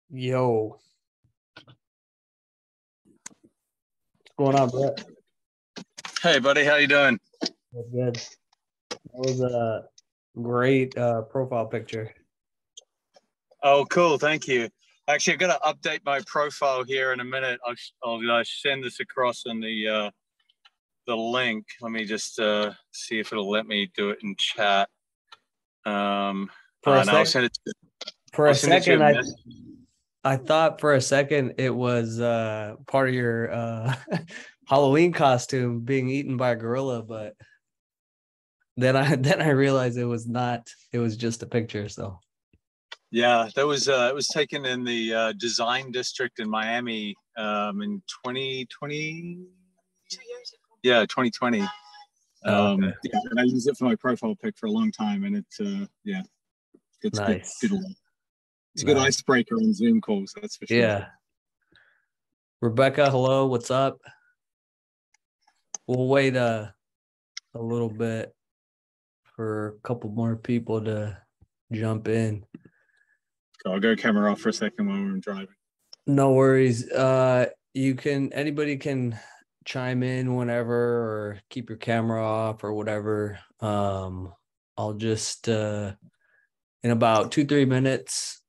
Yo, what's going on, Brett? Hey, buddy, how you doing? That's good. That was a great profile picture. Oh, cool. Thank you. Actually, I've got to update my profile here in a minute. I'll send this across in the link. Let me just see if it'll let me do it in chat. For a And I'll sec, send it. for I'll a send it to you second, a I message. I thought for a second it was part of your Halloween costume being eaten by a gorilla, but then I realized it was not. It was just a picture. So Yeah, that was it was taken in the design district in Miami in 2020. 2 years ago. Yeah, 2020. okay, Yeah, and I used it for my profile pic for a long time, and yeah, it's good. nice, Good. It's a good nice. icebreaker on Zoom calls, that's for sure. Yeah, Rebecca, hello, what's up? We'll wait a little bit for a couple more people to jump in. So I'll go camera off for a second while I'm driving. No worries. Anybody can chime in whenever or keep your camera off or whatever. I'll just in about 2-3 minutes.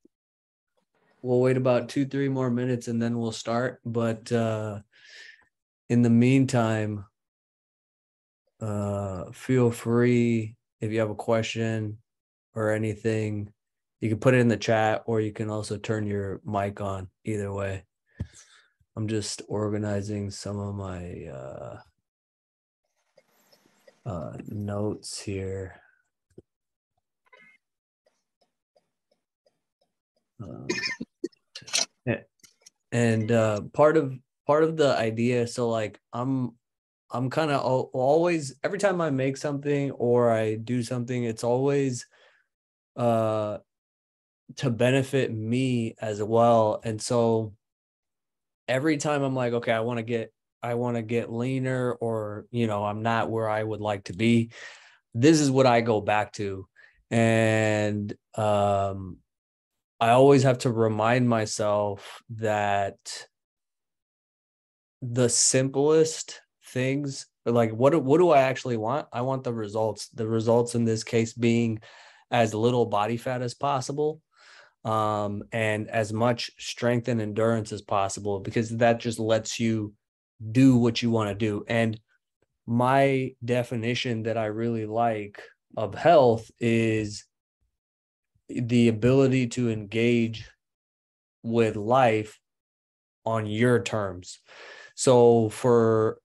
We'll wait about 2-3 more minutes and then we'll start. But in the meantime, feel free if you have a question or anything, you can put it in the chat or you can also turn your mic on. Either way, I'm just organizing some of my notes here. And part of the idea, so like I'm kind of always, every time I make something or I do something, it's always to benefit me as well. And so every time I'm like, okay, I want to get leaner, or I'm not where I would like to be, this is what I go back to. And I always have to remind myself that the simplest things, like what do I actually want? I want the results. The results in this case being as little body fat as possible, and as much strength and endurance as possible, because that just lets you do what you want to do. And my definition that I really like of health is the ability to engage with life on your terms. So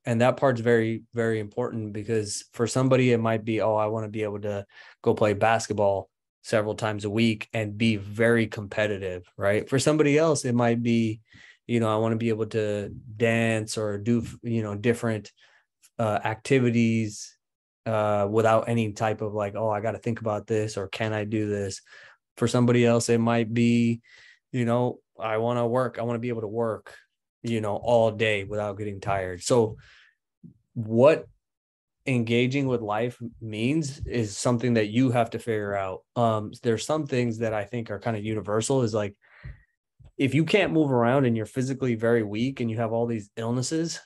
and that part's very, very important, because for somebody it might be, oh, I want to be able to go play basketball several times a week and be very competitive, right? For somebody else, it might be, I want to be able to dance or do, different activities without any type of like, oh, I got to think about this, or can I do this? For somebody else, it might be, I want to be able to work, all day without getting tired. So what engaging with life means is something that you have to figure out. There's some things that I think are kind of universal, is like, if you can't move around and you're physically very weak and you have all these illnesses,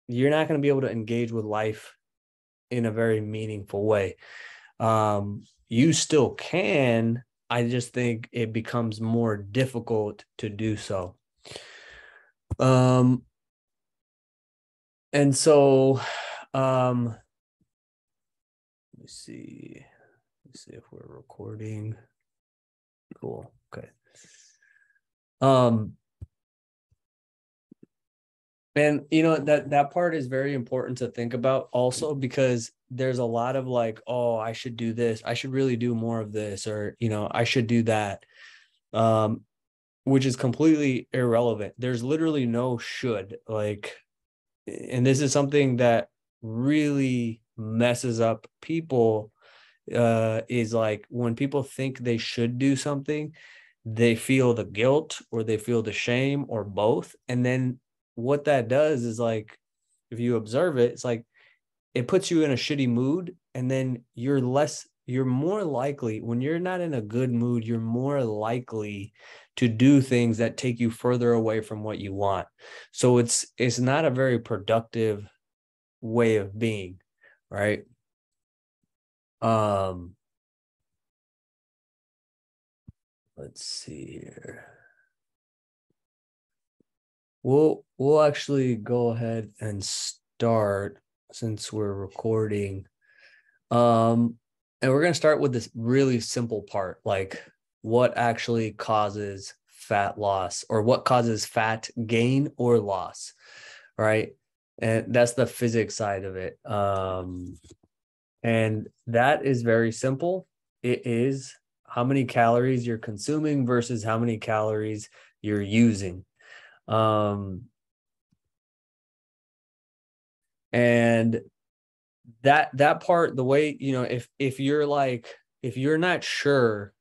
you're not going to be able to engage with life in a very meaningful way. You still can. I just think it becomes more difficult to do so. And so, let me see. Let's see if we're recording. Cool. Okay. And that part is very important to think about also, because there's a lot of like, oh, I should do this. I should really do more of this, or, I should do that. Which is completely irrelevant. There's literally no should, like, and this is something that really messes up people, is like, when people think they should do something, they feel the guilt or they feel the shame or both. And then what that does is, like, if you observe it, it's like it puts you in a shitty mood, and then you're more likely, when you're not in a good mood, you're more likely to do things that take you further away from what you want. So it's not a very productive way of being, right? Let's see here. We'll actually go ahead and start since we're recording. And we're going to start with this really simple part, like what actually causes fat loss, or what causes fat gain or loss, right? And that's the physics side of it. And that is very simple. It is how many calories you're consuming versus how many calories you're using. And that part, the way, if you're like, if you're not sure,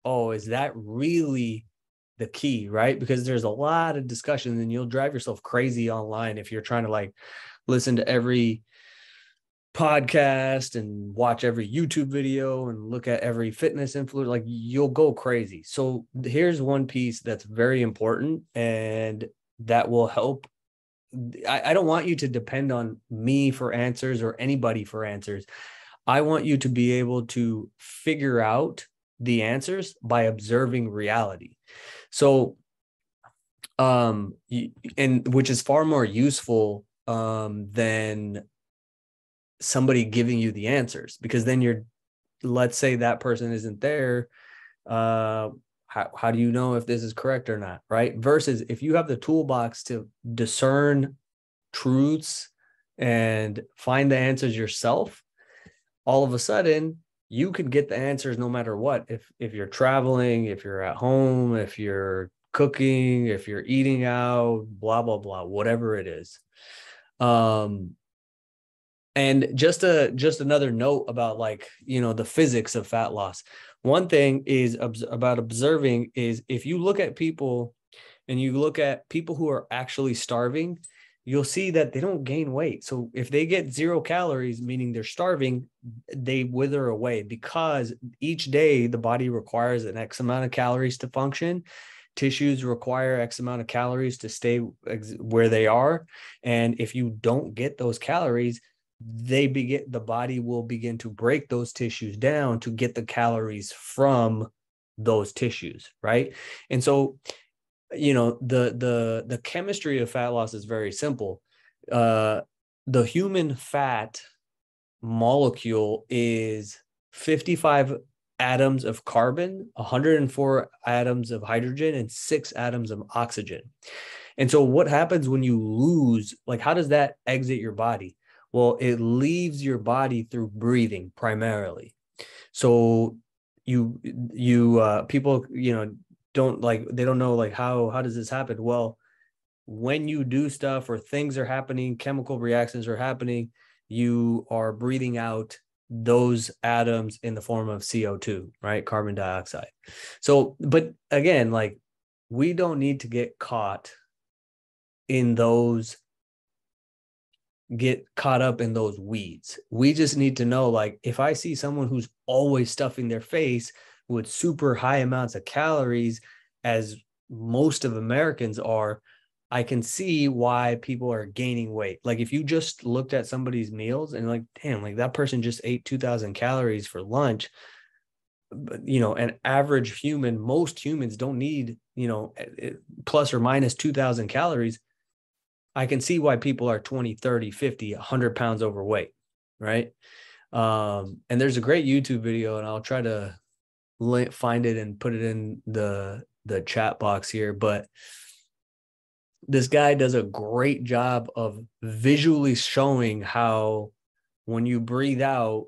oh, is that really the key, right? Because there's a lot of discussion, and you'll drive yourself crazy online if you're trying to like listen to every podcast and watch every YouTube video and look at every fitness influencer. Like, you'll go crazy. So here's one piece that's very important, and that will help. I don't want you to depend on me for answers or anybody for answers. I want you to be able to figure out the answers by observing reality. So, and which is far more useful than somebody giving you the answers, because then let's say that person isn't there. How do you know if this is correct or not, right? Versus if you have the toolbox to discern truths and find the answers yourself, all of a sudden you can get the answers no matter what. If you're traveling, if you're at home, if you're cooking, if you're eating out, blah, blah, blah, whatever it is. And just another note about, like, the physics of fat loss. One thing is about observing is, if you look at people and you look at people who are actually starving, you'll see that they don't gain weight. So if they get 0 calories, meaning they're starving, they wither away, because each day the body requires an X amount of calories to function. Tissues require X amount of calories to stay where they are. And if you don't get those calories, the body will begin to break those tissues down to get the calories from those tissues, right? And so, the chemistry of fat loss is very simple. The human fat molecule is 55 atoms of carbon, 104 atoms of hydrogen, and 6 atoms of oxygen. And so what happens when you lose, like, how does that exit your body? Well, it leaves your body through breathing primarily. So people, they don't know, like, how does this happen? Well, when you do stuff or things are happening, chemical reactions are happening, you are breathing out those atoms in the form of CO2, right? Carbon dioxide. So, but again, like, we don't need to get caught up in those weeds. We just need to know, like, if I see someone who's always stuffing their face with super high amounts of calories, as most of Americans are, I can see why people are gaining weight. Like, if you just looked at somebody's meals and, like, damn, like, that person just ate 2,000 calories for lunch. But, an average human, most humans don't need, plus or minus 2,000 calories. I can see why people are 20, 30, 50, 100 pounds overweight, right? And there's a great YouTube video, and I'll try to find it and put it in the chat box here. But this guy does a great job of visually showing how, when you breathe out,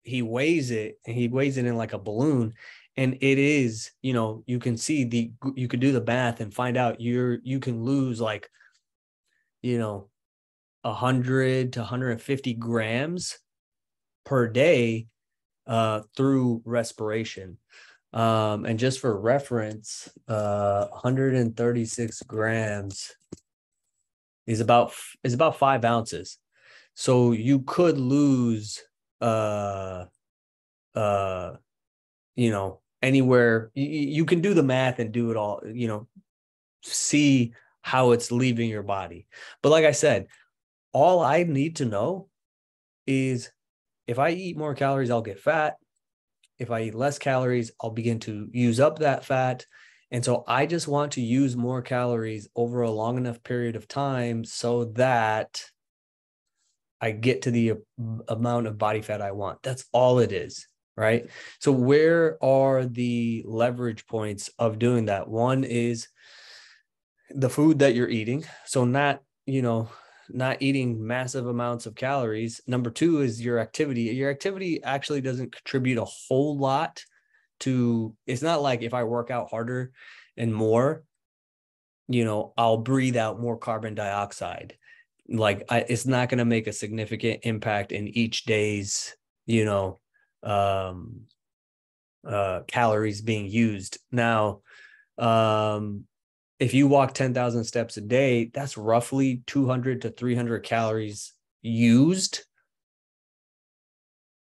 he weighs it in like a balloon. And it is, you can see you could do the math and find out you can lose, like, 100 to 150 grams per day through respiration. And just for reference, 136 grams is about 5 ounces. So you could lose anywhere. You can do the math and do it all, see how it's leaving your body. But like I said, all I need to know is if I eat more calories, I'll get fat. If I eat less calories, I'll begin to use up that fat. And so I just want to use more calories over a long enough period of time so that I get to the amount of body fat I want. That's all it is, right? So where are the leverage points of doing that? One is the food that you're eating. So not eating massive amounts of calories. Number two is your activity. Your activity actually doesn't contribute a whole lot to, it's not like if I work out harder and more, I'll breathe out more carbon dioxide. It's not going to make a significant impact in each day's, calories being used. Now, if you walk 10,000 steps a day, that's roughly 200 to 300 calories used.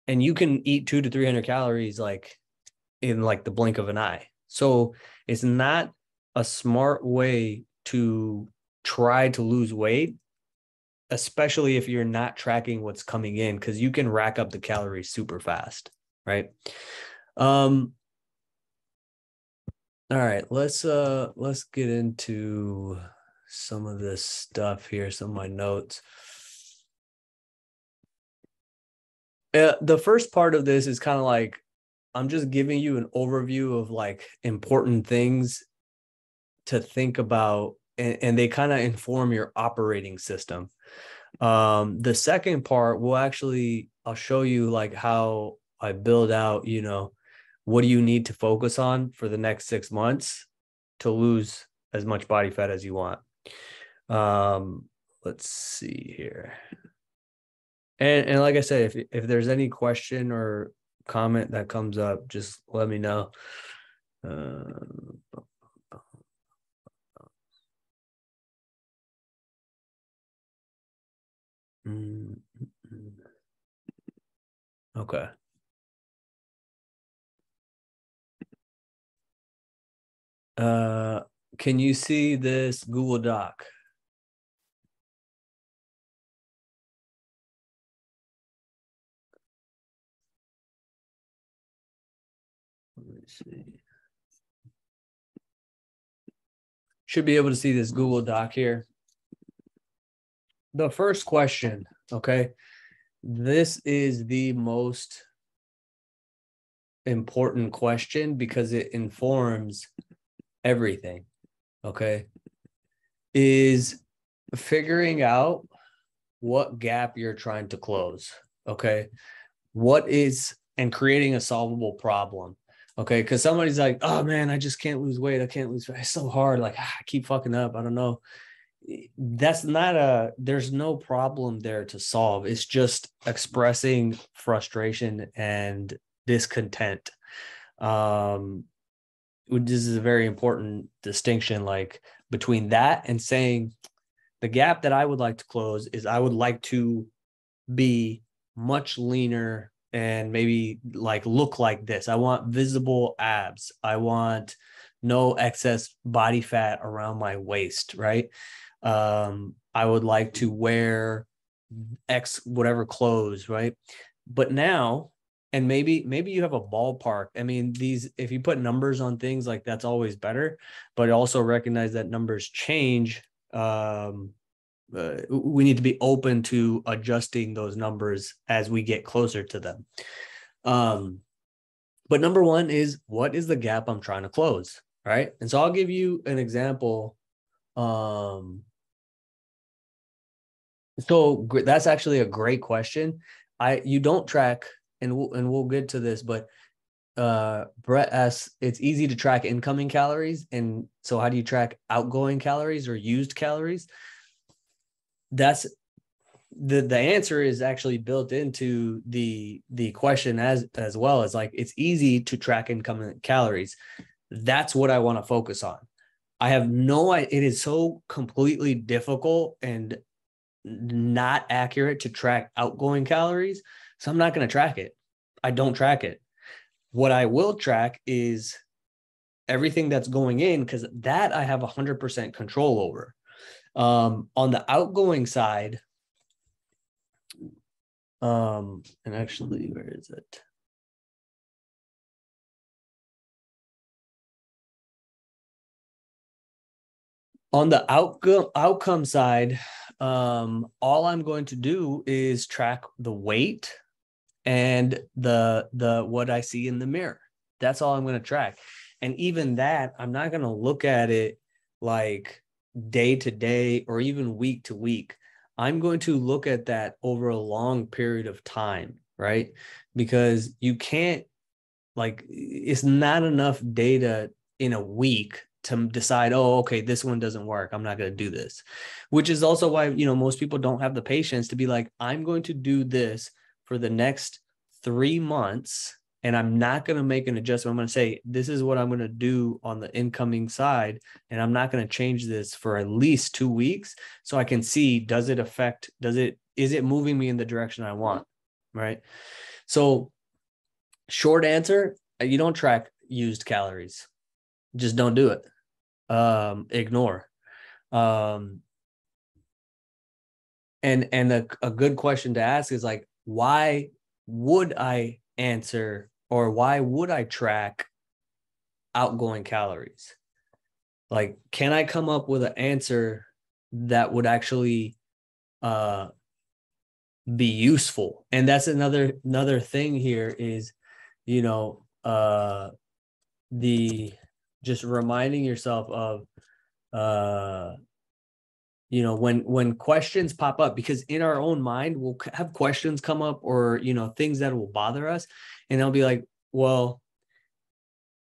And you can eat 200 to 300 calories in the blink of an eye. So it's not a smart way to try to lose weight, especially if you're not tracking what's coming in, because you can rack up the calories super fast, right? All right, let's get into some of this stuff here, some of my notes. The first part of this is kind of like, I'm just giving you an overview of important things to think about, and they kind of inform your operating system. The second part I'll show you how I build out, what do you need to focus on for the next 6 months to lose as much body fat as you want. Let's see here. And like I said, if there's any question or comment that comes up, just let me know. Okay. Can you see this Google Doc? Let me see. Should be able to see this Google Doc here. The first question, okay? This is the most important question because it informs everything, okay? Is figuring out what gap you're trying to close, okay? And creating a solvable problem, okay? Because somebody's like, oh man, I just can't lose weight. I can't lose weight. It's so hard. I keep fucking up. I don't know. There's no problem there to solve. It's just expressing frustration and discontent. This is a very important distinction, between that and saying the gap that I would like to close is I would like to be much leaner and maybe look like this. I want visible abs. I want no excess body fat around my waist, right? I would like to wear X whatever clothes, right? But now, and maybe you have a ballpark. I mean, if you put numbers on things, that's always better, but also recognize that numbers change. We need to be open to adjusting those numbers as we get closer to them. But number one is, what is the gap I'm trying to close, right? And so I'll give you an example. So that's actually a great question. You don't track, and we'll get to this, but Brett asks, it's easy to track incoming calories, and so how do you track outgoing calories or used calories? That's the answer is actually built into the question as well as it's easy to track incoming calories. That's what I want to focus on. I have no idea. It is so completely difficult and not accurate to track outgoing calories. So I'm not going to track it. I don't track it. What I will track is everything that's going in, because that I have 100% control over. On the outgoing side, and actually, where is it? On the outcome side, all I'm going to do is track the weight and the what I see in the mirror. That's all I'm going to track. And even that, I'm not going to look at it like day to day or even week to week. I'm going to look at that over a long period of time, right? Because you can't, like, it's not enough data in a week to decide, oh, okay, this one doesn't work, I'm not going to do this. Which is also why, most people don't have the patience to be like, I'm going to do this for the next 3 months, and I'm not going to make an adjustment. I'm going to say, this is what I'm going to do on the incoming side, and I'm not going to change this for at least 2 weeks, so I can see, is it moving me in the direction I want, right? So short answer, you don't track used calories. Just don't do it. Ignore. And a good question to ask is like, why would I answer, or why would I track outgoing calories? Like, can I come up with an answer that would actually be useful? And that's another thing here is, the just reminding yourself of when questions pop up, because in our own mind we'll have questions come up, or things that will bother us, and I'll be like, well,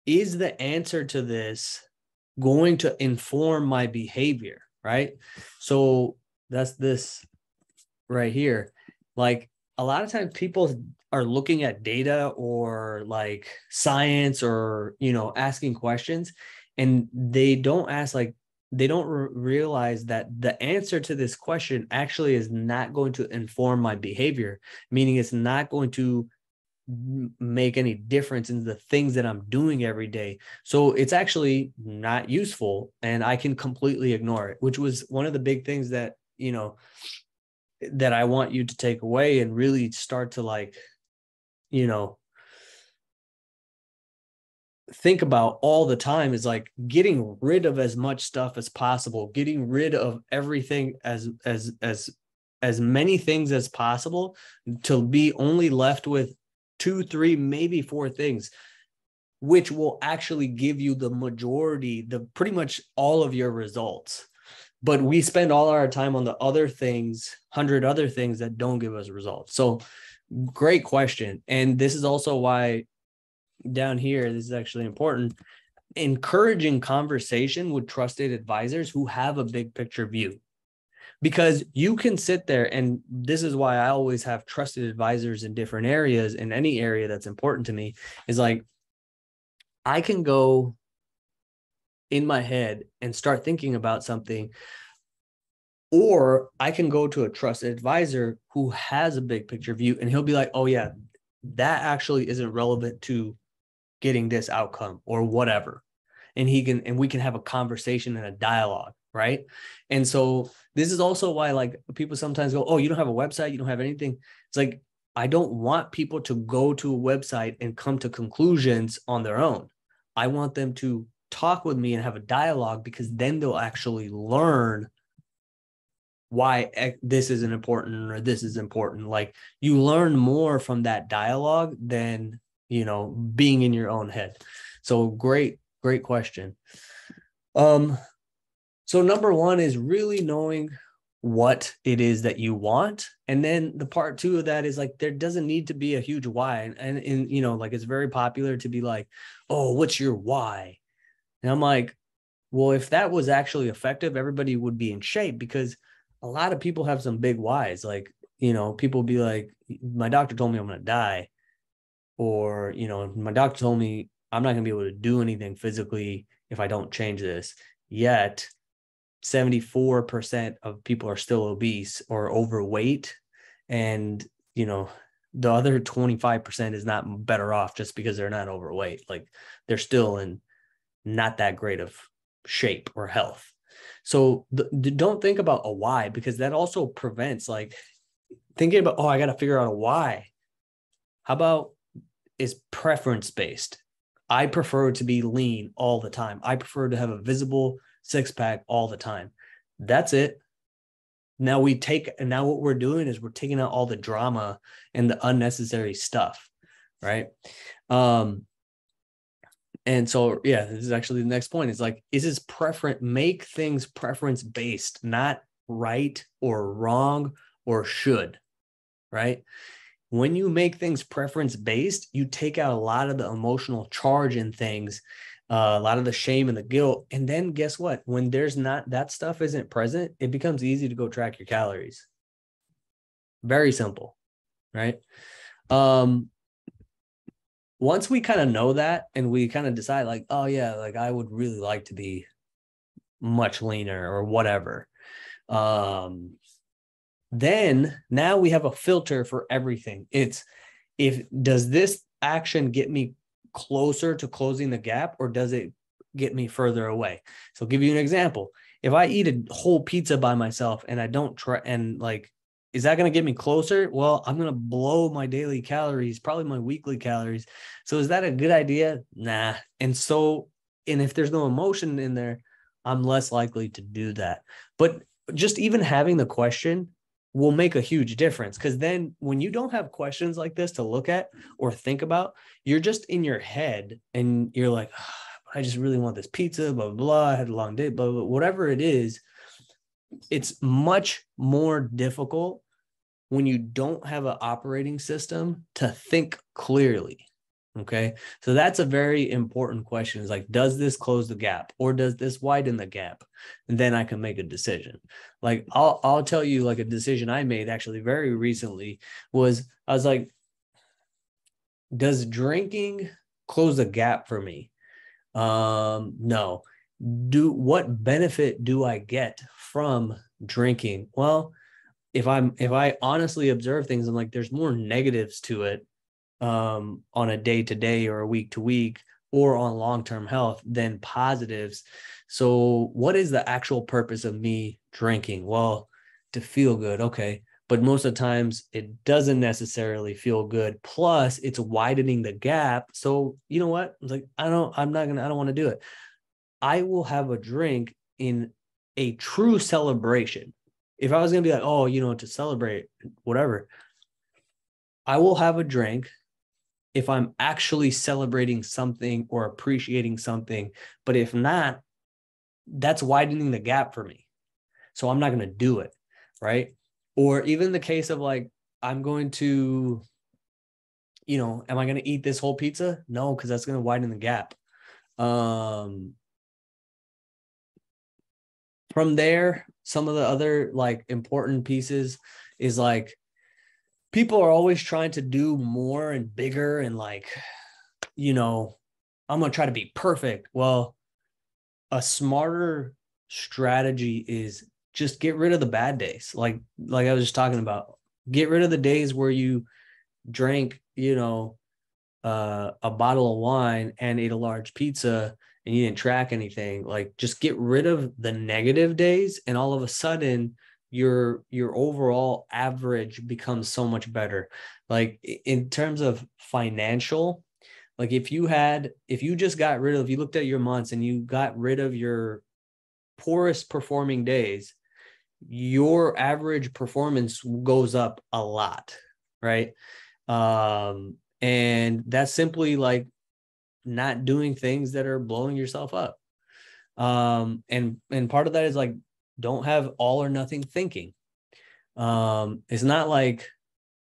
is the answer to this going to inform my behavior, right? So that's this right here. Like, a lot of times people are looking at data or like science, or asking questions, and they don't ask, like, they don't realize that the answer to this question actually is not going to inform my behavior, meaning it's not going to make any difference in the things that I'm doing every day. So it's actually not useful, and I can completely ignore it, which was one of the big things that that I want you to take away and really start to, like, think about all the time, is like getting rid of as much stuff as possible, getting rid of everything, as many things as possible, to be only left with 2, 3, maybe 4 things, which will actually give you the majority, pretty much all of your results. But we spend all our time on the other things, 100 other things that don't give us results. So great question. And this is also why down here, this is actually important, encouraging conversation with trusted advisors who have a big picture view. Because you can sit there, and this is why I always have trusted advisors in different areas, in any area that's important to me, is like, I can go in my head and start thinking about something, or I can go to a trusted advisor who has a big picture view, and he'll be like, oh yeah, that actually isn't relevant to getting this outcome or whatever. And we can have a conversation and a dialogue, right? And so this is also why, like, people sometimes go, oh, you don't have a website, you don't have anything. It's like, I don't want people to go to a website and come to conclusions on their own. I want them to talk with me and have a dialogue, because then they'll actually learn why this isn't important or this is important. Like, you learn more from that dialogue than, being in your own head. So great question. So number 1 is really knowing what it is that you want. And then the part 2 of that is, like, there doesn't need to be a huge why. And like, it's very popular to be like, oh, what's your why? And I'm like, well, if that was actually effective, everybody would be in shape, because a lot of people have some big whys. Like, people be like, my doctor told me I'm going to die. Or, my doctor told me I'm not going to be able to do anything physically if I don't change this. Yet 74% of people are still obese or overweight. And, the other 25% is not better off just because they're not overweight. Like they're still in not that great of shape or health. So don't think about a why, because that also prevents like thinking about, oh, I got to figure out a why. How about is preference based? I prefer to be lean all the time. I prefer to have a visible six pack all the time. That's it. Now what we're doing is we're taking out all the drama and the unnecessary stuff, right? And so, yeah, this is actually the next point. Is like, is this preference, make things preference based, not right or wrong or should, right? When you make things preference based, you take out a lot of the emotional charge in things, a lot of the shame and the guilt. And then guess what? When there's not, that stuff isn't present, it becomes easy to go track your calories. Very simple, right? Once we kind of know that and we kind of decide like, oh yeah, like I would really like to be much leaner or whatever. Then now we have a filter for everything. It's does this action get me closer to closing the gap or does it get me further away? So I'll give you an example. If I eat a whole pizza by myself and I don't try and like, is that going to get me closer? Well, I'm going to blow my daily calories, probably my weekly calories. So is that a good idea? Nah. And if there's no emotion in there, I'm less likely to do that. But just even having the question will make a huge difference, because then when you don't have questions like this to look at or think about, you're just in your head and you're like, oh, I just really want this pizza, blah, blah, blah. I had a long day, blah, blah, whatever it is. It's much more difficult when you don't have an operating system to think clearly. Okay. So that's a very important question, is like, does this close the gap or does this widen the gap? And then I can make a decision. Like I'll tell you, like a decision I made actually very recently was, I was like, does drinking close the gap for me? No. What benefit do I get from drinking? Well, if I honestly observe things, I'm like, there's more negatives to it on a day-to-day or a week-to-week or on long-term health than positives. So what is the actual purpose of me drinking? Well, to feel good. Okay. But most of the times it doesn't necessarily feel good. Plus it's widening the gap. So you know what? I was like, I don't want to do it. I will have a drink in a true celebration. If I was going to be like, oh, to celebrate whatever, I will have a drink if I'm actually celebrating something or appreciating something. But if not, that's widening the gap for me. So I'm not going to do it. Right. Or even the case of like, I'm going to, am I going to eat this whole pizza? No, because that's going to widen the gap. From there, some of the other like important pieces is like, people are always trying to do more and bigger and like, I'm going to try to be perfect. Well, a smarter strategy is just get rid of the bad days. Like I was just talking about, get rid of the days where you drank, a bottle of wine and ate a large pizza and you didn't track anything. Like just get rid of the negative days. And all of a sudden your overall average becomes so much better. Like in terms of financial, like if you just got rid of, you looked at your months and you got rid of your poorest performing days, your average performance goes up a lot. Right. And that's simply like not doing things that are blowing yourself up. And part of that is like, don't have all or nothing thinking. It's not like,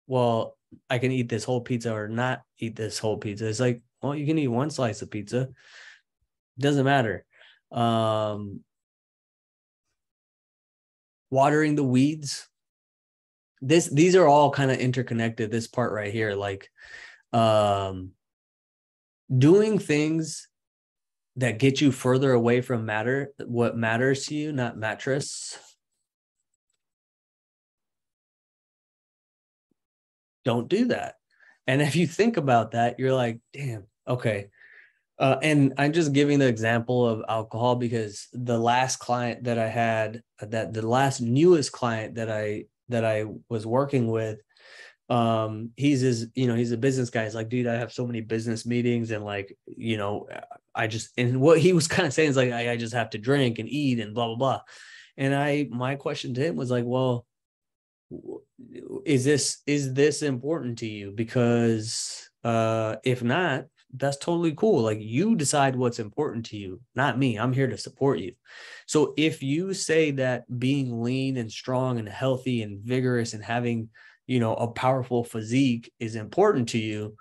well, I can eat this whole pizza or not eat this whole pizza. It's like, well, you can eat one slice of pizza. Doesn't matter. Watering the weeds. These are all kind of interconnected. This part right here, like, doing things that get you further away from what matters to you, not mattress. don't do that. And if you think about that, you're like, damn, okay. And I'm just giving the example of alcohol because the last client that I had, that the last newest client that I was working with, he's a business guy. He's like, dude, I have so many business meetings, and like, and what he was kind of saying is like, I just have to drink and eat and blah blah blah. And my question to him was like, well, is this important to you? Because if not, that's totally cool. Like, you decide what's important to you, not me. I'm here to support you. So if you say that being lean and strong and healthy and vigorous and having, a powerful physique is important to you,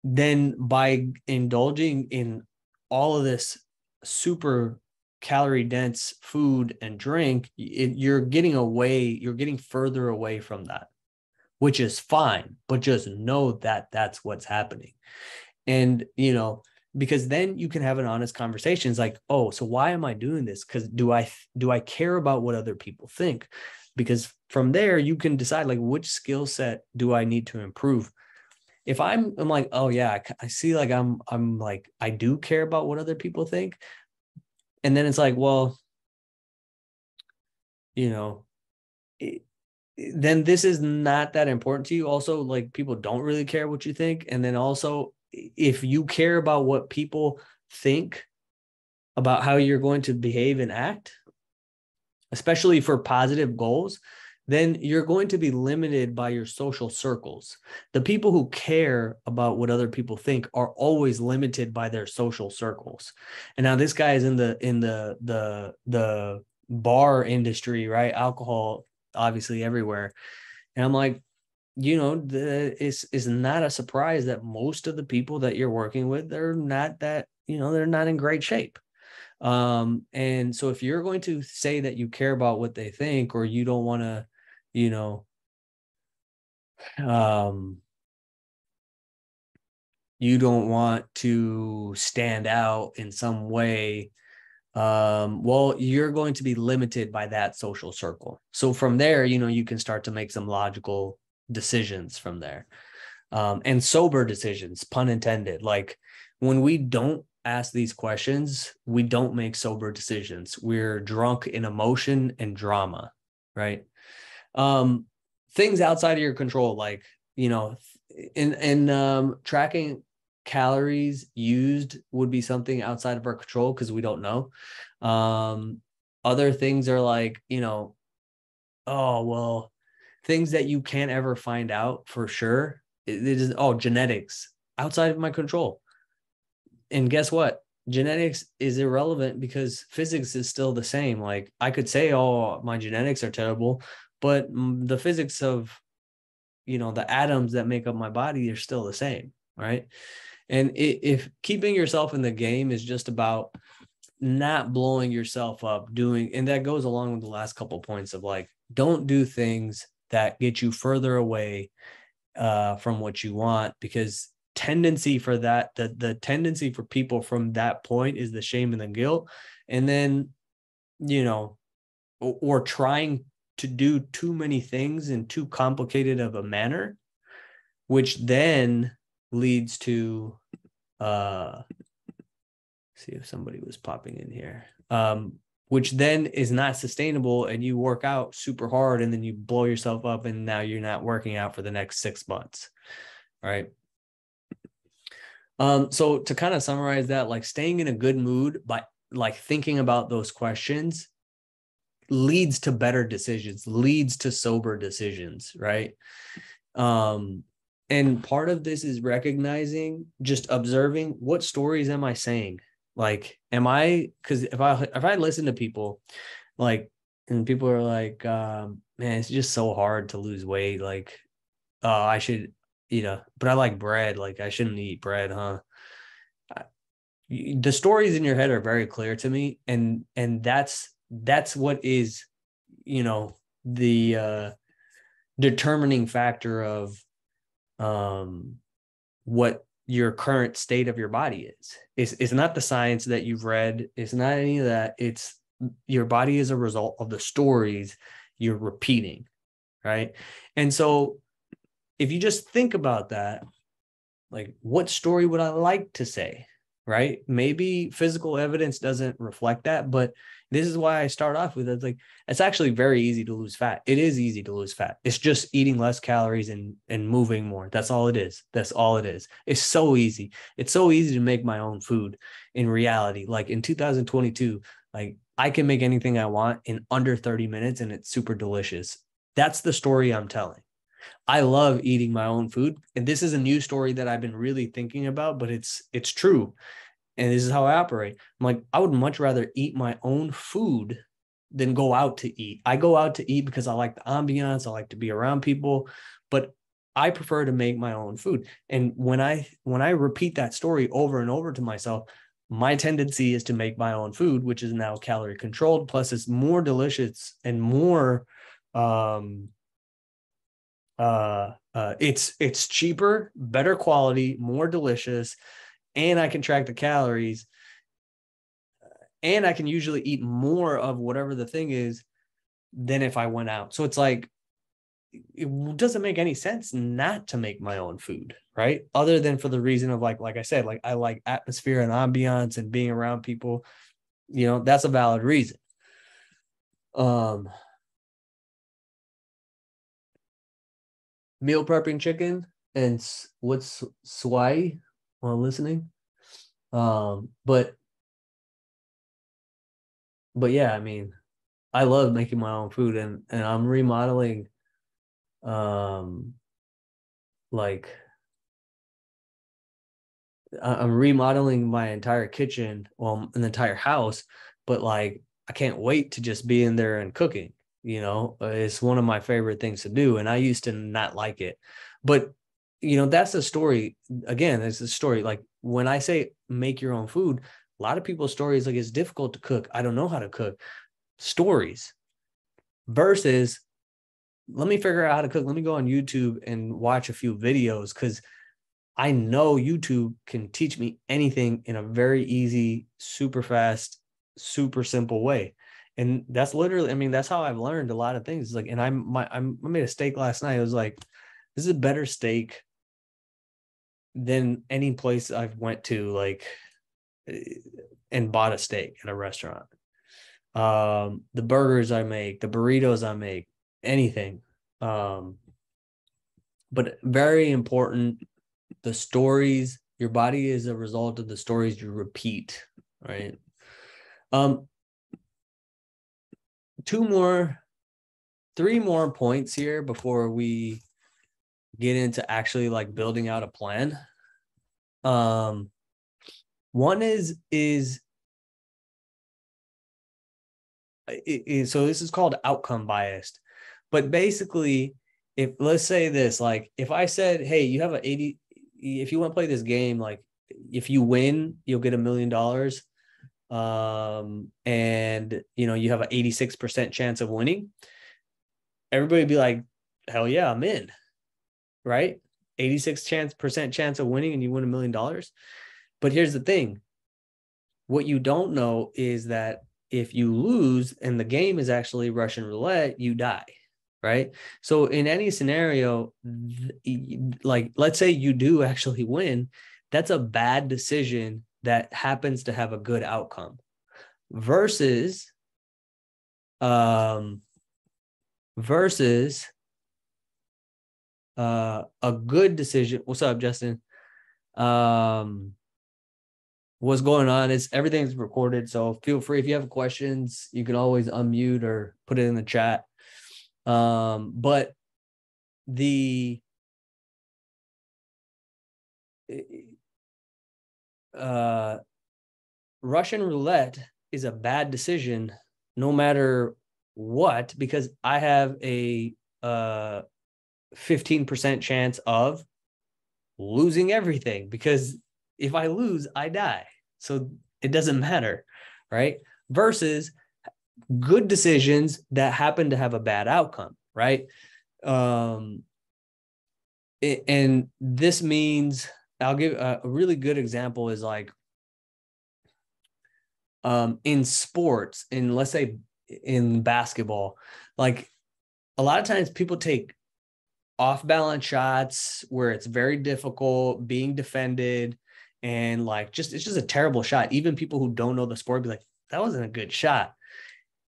then by indulging in all of this super calorie dense food and drink, you're getting further away from that, which is fine, but just know that that's what's happening. And, because then you can have an honest conversation. It's like, oh, so why am I doing this? Because do I care about what other people think? Because from there, you can decide like, which skill set do I need to improve? If I'm like, oh yeah, I see, like, I'm like, I do care about what other people think. And then it's like, well, then this is not that important to you. Also, like, people don't really care what you think. And then also, if you care about what people think about how you're going to behave and act, especially for positive goals, then you're going to be limited by your social circles. The people who care about what other people think are always limited by their social circles. And now this guy is in the bar industry, right? Alcohol, obviously everywhere. And I'm like, it's not a surprise that most of the people that you're working with, they're not in great shape. And so if you're going to say that you care about what they think, or you don't want to, you don't want to stand out in some way, well, you're going to be limited by that social circle. So from there, you can start to make some logical decisions from there. And sober decisions, pun intended. Like, when we don't ask these questions, we don't make sober decisions. We're drunk in emotion and drama, right? Things outside of your control, like, in tracking calories used would be something outside of our control because we don't know. Other things are like, oh, well, things that you can't ever find out for sure. It is, genetics, outside of my control. And guess what? Genetics is irrelevant because physics is still the same. Like, I could say, oh, my genetics are terrible, but the physics of, the atoms that make up my body are still the same, right? And if keeping yourself in the game is just about not blowing yourself up, and that goes along with the last couple of points of like, don't do things that get you further away from what you want, because tendency for that, the tendency for people from that point is the shame and the guilt. And then, or trying to do too many things in too complicated of a manner, which then leads to see if somebody was popping in here, which then is not sustainable, and you work out super hard and then you blow yourself up, and now you're not working out for the next 6 months, right? So to kind of summarize that, like, staying in a good mood by like thinking about those questions leads to better decisions, leads to sober decisions, right? And part of this is recognizing, just observing, what stories am I saying? Like, because if I listen to people, like, and people are like, man, it's just so hard to lose weight. Like, I should, but I like bread. Like, I shouldn't eat bread, huh? The stories in your head are very clear to me. And that's what is, the determining factor of what your current state of your body is. It's not the science that you've read. It's not any of that. It's your body is a result of the stories you're repeating, right? And so if you just think about that, like, what story would I like to say? Right? Maybe physical evidence doesn't reflect that, but this is why I start off with it. Like, it's actually very easy to lose fat. It is easy to lose fat. It's just eating less calories and moving more. That's all it is. That's all it is. It's so easy. It's so easy to make my own food in reality. Like in 2022, like I can make anything I want in under 30 minutes and it's super delicious. That's the story I'm telling. I love eating my own food. And this is a new story that I've been really thinking about, but it's true. And this is how I operate. I'm like, I would much rather eat my own food than go out to eat. I go out to eat because I like the ambiance. I like to be around people, but I prefer to make my own food. And when I repeat that story over and over to myself, my tendency is to make my own food, which is now calorie controlled. Plus it's more delicious and more, it's cheaper, better quality, more delicious, and I can track the calories, and I can usually eat more of whatever the thing is than if I went out. So it's like, it doesn't make any sense not to make my own food, right? Other than for the reason of like I said, like I like atmosphere and ambiance and being around people, that's a valid reason. Meal prepping chicken and what's swai while listening. But yeah, I mean, I love making my own food, and I'm remodeling, like I'm remodeling my entire kitchen, well, an entire house, but like I can't wait to just be in there and cooking. It's one of my favorite things to do, and I used to not like it, but that's the story. Again, it's a story. Like when I say make your own food, a lot of people's stories like it's difficult to cook. I don't know how to cook. Stories versus let me figure out how to cook. Let me go on YouTube and watch a few videos because I know YouTube can teach me anything in a very easy, super fast, super simple way. And that's literally, I mean, that's how I've learned a lot of things. Like, and I made a steak last night. It was like, this is a better steak than any place I've went to, like, and bought a steak at a restaurant. The burgers I make, the burritos I make, anything. But very important, the stories, your body is a result of the stories you repeat, right? Three more points here before we get into actually like building out a plan. One is so this is called outcome biased, but basically, if let's say this, like if I said, hey, you have if you want to play this game, like if you win, you'll get $1 million. And you have an 86% chance of winning. Everybody would be like, hell yeah, I'm in, right? 86% chance of winning and you win $1 million. But here's the thing. What you don't know is that if you lose and the game is actually Russian roulette, you die, right? So in any scenario, like let's say you do actually win, that's a bad decision that happens to have a good outcome versus a good decision. What's up, Justin? What's going on is everything's recorded, so feel free if you have questions, you can always unmute or put it in the chat. But the Russian roulette is a bad decision no matter what, because I have a 15% chance of losing everything, because if I lose, I die. So it doesn't matter, right? Versus good decisions that happen to have a bad outcome, right? And this means, I'll give a really good example is like in sports, in let's say in basketball, like a lot of times people take off balance shots where it's very difficult being defended, and like it's just a terrible shot. Even people who don't know the sport be like, that wasn't a good shot.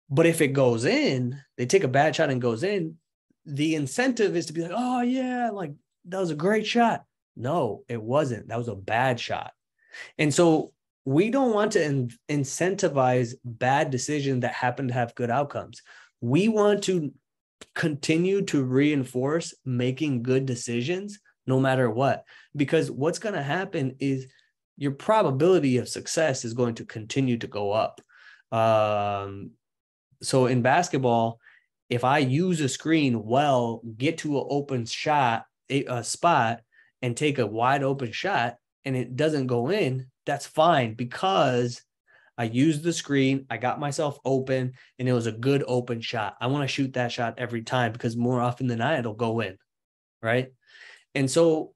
But if it goes in, they take a bad shot and goes in, the incentive is to be like, oh yeah, like that was a great shot. No, it wasn't. That was a bad shot. And so we don't want to incentivize bad decisions that happen to have good outcomes. We want to continue to reinforce making good decisions no matter what, because what's going to happen is your probability of success is going to continue to go up. So in basketball, if I use a screen well, get to an open shot, a spot, and take a wide open shot, and it doesn't go in, that's fine, because I used the screen, I got myself open, and it was a good open shot. I want to shoot that shot every time, because more often than not, it'll go in, right? And so,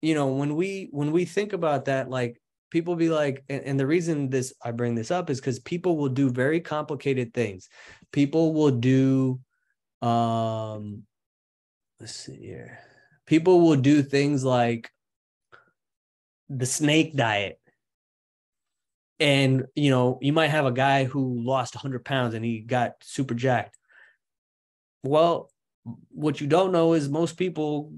when we think about that, like, people be like, and the reason I bring this up is because people will do very complicated things. People will do, let's see here. People will do things like the snake diet. And, you might have a guy who lost 100 pounds and he got super jacked. Well, what you don't know is most people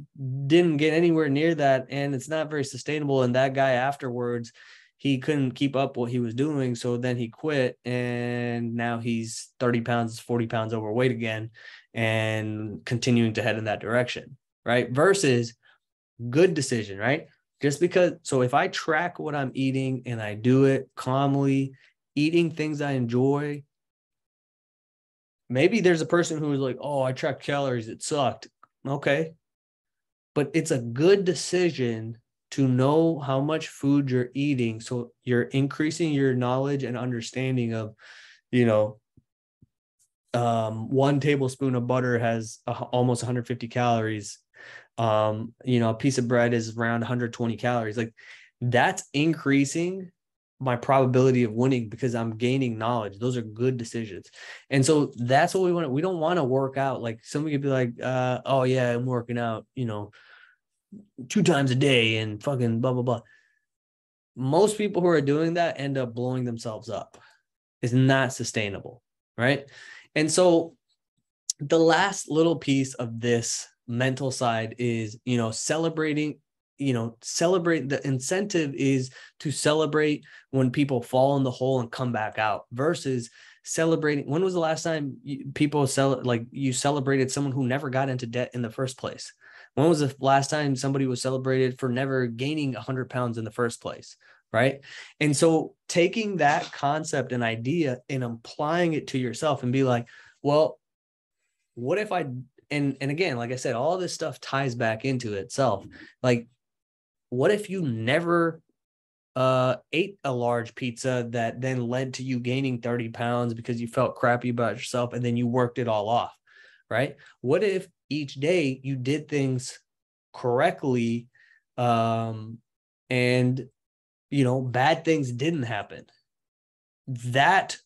didn't get anywhere near that, and it's not very sustainable. And that guy afterwards, he couldn't keep up what he was doing. So then he quit, and now he's 30 pounds, 40 pounds overweight again, and continuing to head in that direction, right? Versus good decision, right? Just because, so if I track what I'm eating and I do it calmly, eating things I enjoy, maybe there's a person who is like, oh, I tracked calories, it sucked. Okay. But it's a good decision to know how much food you're eating. So you're increasing your knowledge and understanding of, 1 tablespoon of butter has almost 150 calories. A piece of bread is around 120 calories. Like, that's increasing my probability of winning because I'm gaining knowledge. Those are good decisions. And so that's what we want. We don't want to work out. Like, somebody could be like, oh yeah, I'm working out, 2 times a day and fucking blah, blah, blah. Most people who are doing that end up blowing themselves up. It's not sustainable. Right. And so the last little piece of this mental side is, celebrating. Celebrate. The incentive is to celebrate when people fall in the hole and come back out, versus celebrating. When was the last time you celebrated someone who never got into debt in the first place? When was the last time somebody was celebrated for never gaining 100 pounds in the first place? Right. And so taking that concept and idea and applying it to yourself and be like, well, what if I, and again, like I said, all this stuff ties back into itself. Like, what if you never ate a large pizza that then led to you gaining 30 pounds because you felt crappy about yourself, and then you worked it all off, right? What if each day you did things correctly, and, bad things didn't happen? That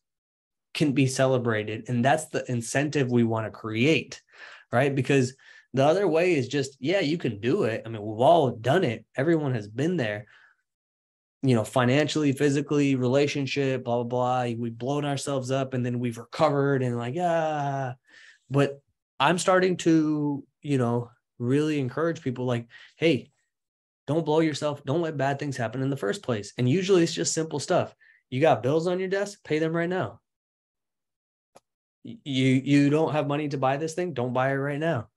can be celebrated. And that's the incentive we want to create, right? Because the other way is just, yeah, you can do it. I mean, we've all done it. Everyone has been there, financially, physically, relationship, blah, blah, blah. We've blown ourselves up and then we've recovered and like, but I'm starting to, really encourage people like, hey, don't blow yourself. Don't let bad things happen in the first place. And usually it's just simple stuff. You got bills on your desk, pay them right now. You don't have money to buy this thing, don't buy it right now.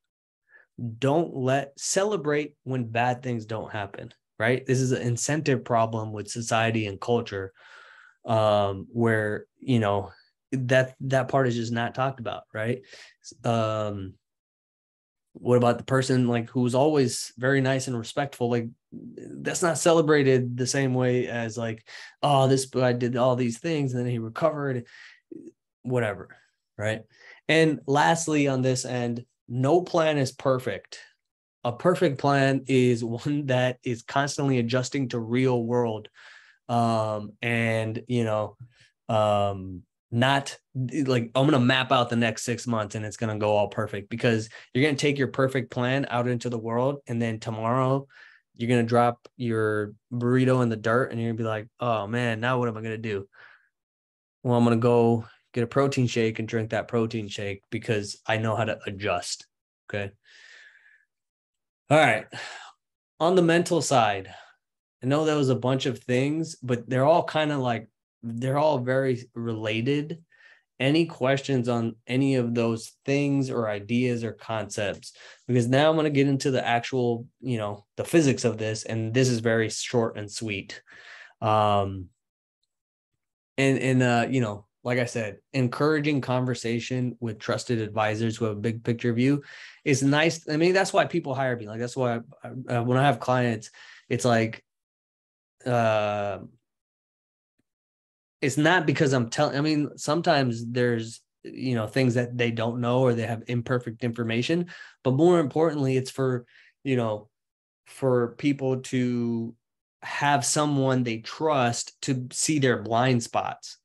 Celebrate when bad things don't happen, right? This is an incentive problem with society and culture, where, that part is just not talked about, right? What about the person like who's always very nice and respectful? Like, that's not celebrated the same way as like, oh, this guy did all these things and then he recovered, whatever, right? And lastly, on this end, no plan is perfect. A perfect plan is one that is constantly adjusting to real world, and not like I'm going to map out the next 6 months and it's going to go all perfect, because you're going to take your perfect plan out into the world. And then tomorrow you're going to drop your burrito in the dirt and you're going to be like, oh man, now what am I going to do? Well, I'm going to go get a protein shake and drink that protein shake because I know how to adjust. Okay. All right. On the mental side, I know that was a bunch of things, but they're all kind of like, they're all very related. Any questions on any of those things or ideas or concepts? Because now I'm going to get into the actual, the physics of this. And this is very short and sweet. Like I said, encouraging conversation with trusted advisors who have a big picture view is nice. I mean, that's why people hire me. Like, that's why when I have clients, it's like, it's not because I'm telling, I mean, sometimes there's, things that they don't know or they have imperfect information, but more importantly, it's for people to have someone they trust to see their blind spots,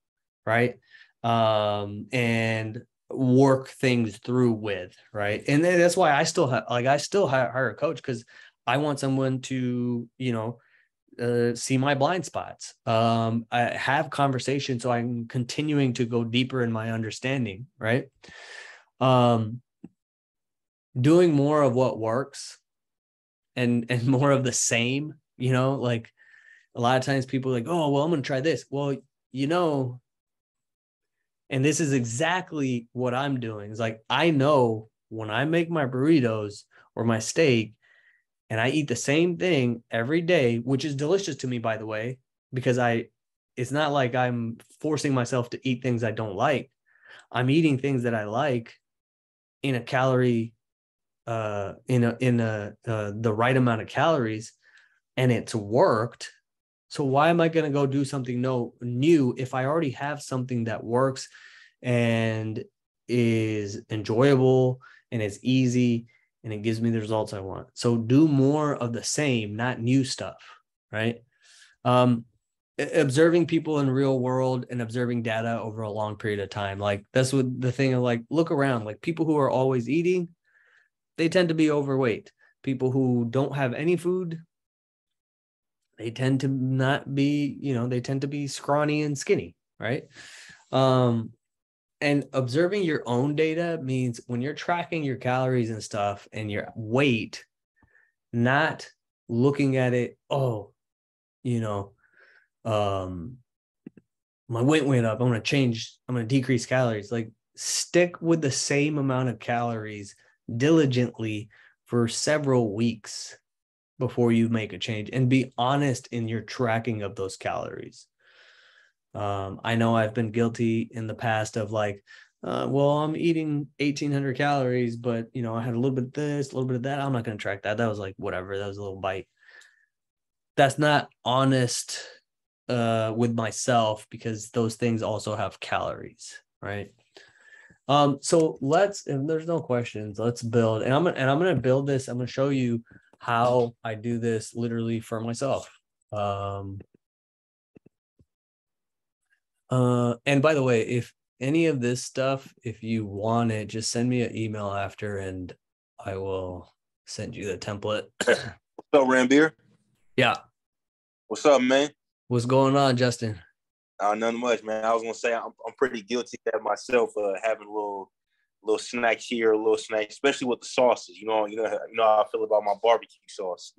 right? And work things through with, right? And that's why I still hire a coach, because I want someone to, see my blind spots. I have conversations so I'm continuing to go deeper in my understanding, right? Doing more of what works and more of the same, like a lot of times people are like, oh, well, I'm going to try this. Well, and this is exactly what I'm doing. It's like, I know when I make my burritos or my steak and I eat the same thing every day, which is delicious to me, by the way, because it's not like I'm forcing myself to eat things I don't like. I'm eating things that I like in a calorie, the right amount of calories, and it's worked. So why am I going to go do something new if I already have something that works and is enjoyable and is easy and it gives me the results I want? So do more of the same, not new stuff, right? Observing people in real world and observing data over a long period of time. Like, that's what the thing of, like, look around, like people who are always eating, they tend to be overweight. People who don't have any food, they tend to not be, they tend to be scrawny and skinny, right? And observing your own data means when you're tracking your calories and stuff and your weight, not looking at it, my weight went up, I'm going to decrease calories. Like, stick with the same amount of calories diligently for several weeks before you make a change, and be honest in your tracking of those calories. I know I've been guilty in the past of like, well, I'm eating 1,800 calories, but I had a little bit of this, a little bit of that. I'm not going to track that. That was like, whatever. That was a little bite. That's not honest with myself, because those things also have calories, right? So if there's no questions, let's build. And I'm going to build this. I'm going to show you how I do this literally for myself. And by the way, if any of this stuff, if you want it, just send me an email after and I will send you the template. What's up, Ranbir? Yeah. What's up, man? What's going on, Justin? Nothing much, man. I was gonna say I'm pretty guilty of myself, having a little snacks here, a little snack, especially with the sauces. You know how I feel about my barbecue sauce.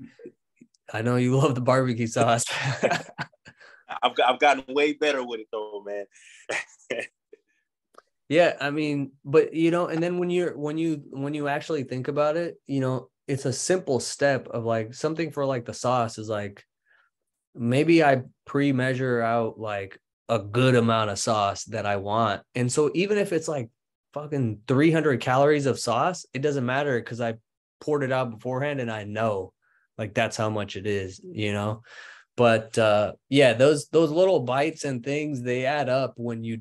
I know you love the barbecue sauce. I've gotten way better with it though, man. Yeah, I mean, but and then when you actually think about it, it's a simple step of like something for like the sauce is like, maybe I pre-measure out like a good amount of sauce that I want. And so even if it's like fucking 300 calories of sauce, it doesn't matter because I poured it out beforehand and I know like that's how much it is, But yeah, those little bites and things, they add up when you're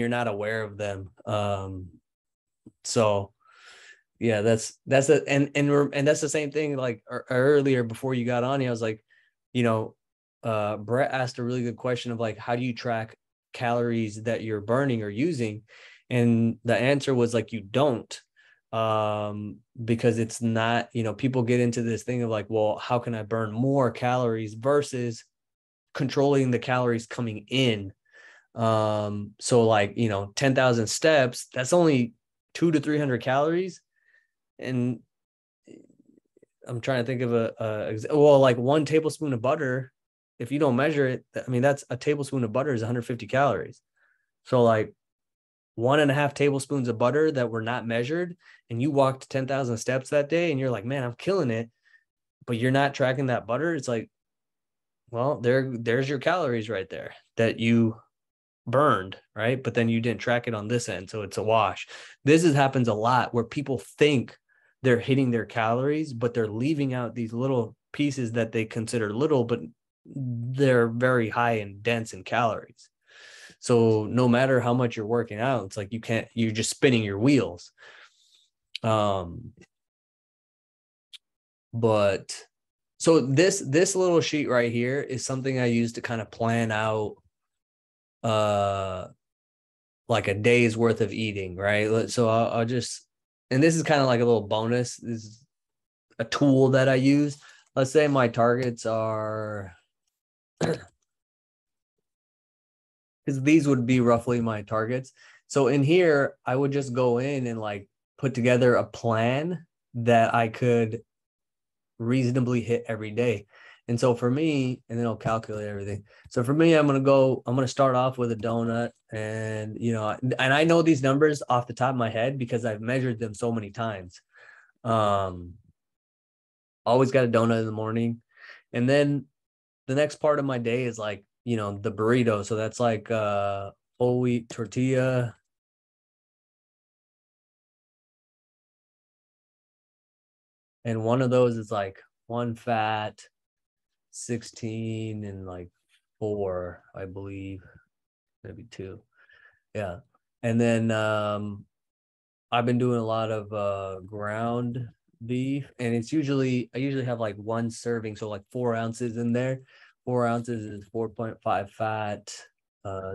not aware of them. So yeah, that's it. And that's the same thing. Like earlier before you got on here, I was like, Brett asked a really good question of like, how do you track calories that you're burning or using? And the answer was like, you don't, because it's not, people get into this thing of like, well, how can I burn more calories versus controlling the calories coming in? So like, 10,000 steps, that's only 200 to 300 calories. And I'm trying to think of like 1 tablespoon of butter. If you don't measure it, I mean, that's a tablespoon of butter is 150 calories. So like 1.5 tablespoons of butter that were not measured, and you walked 10,000 steps that day and you're like, man, I'm killing it, but you're not tracking that butter. It's like, well, there's your calories right there that you burned, right? But then you didn't track it on this end, so it's a wash. Happens a lot where people think they're hitting their calories, but they're leaving out these little pieces that they consider little, but they're very high and dense in calories. So no matter how much you're working out, it's like you're just spinning your wheels. But so this little sheet right here is something I use to kind of plan out like a day's worth of eating, right? So I'll just, and this is kind of like a little bonus. This is a tool that I use. Let's say my targets are, because these would be roughly my targets. So in here, I would just go in and like put together a plan that I could reasonably hit every day. And so for me, and then I'll calculate everything. So for me, I'm going to start off with a donut, and, and I know these numbers off the top of my head because I've measured them so many times. Always got a donut in the morning. And then the next part of my day is like, the burrito. So that's like whole wheat tortilla. And one of those is like 1 fat, 16 and like 4, I believe, maybe 2. Yeah. And then I've been doing a lot of ground beef, and I usually have like 1 serving, so like 4 ounces in there. 4 ounces is 4.5 fat,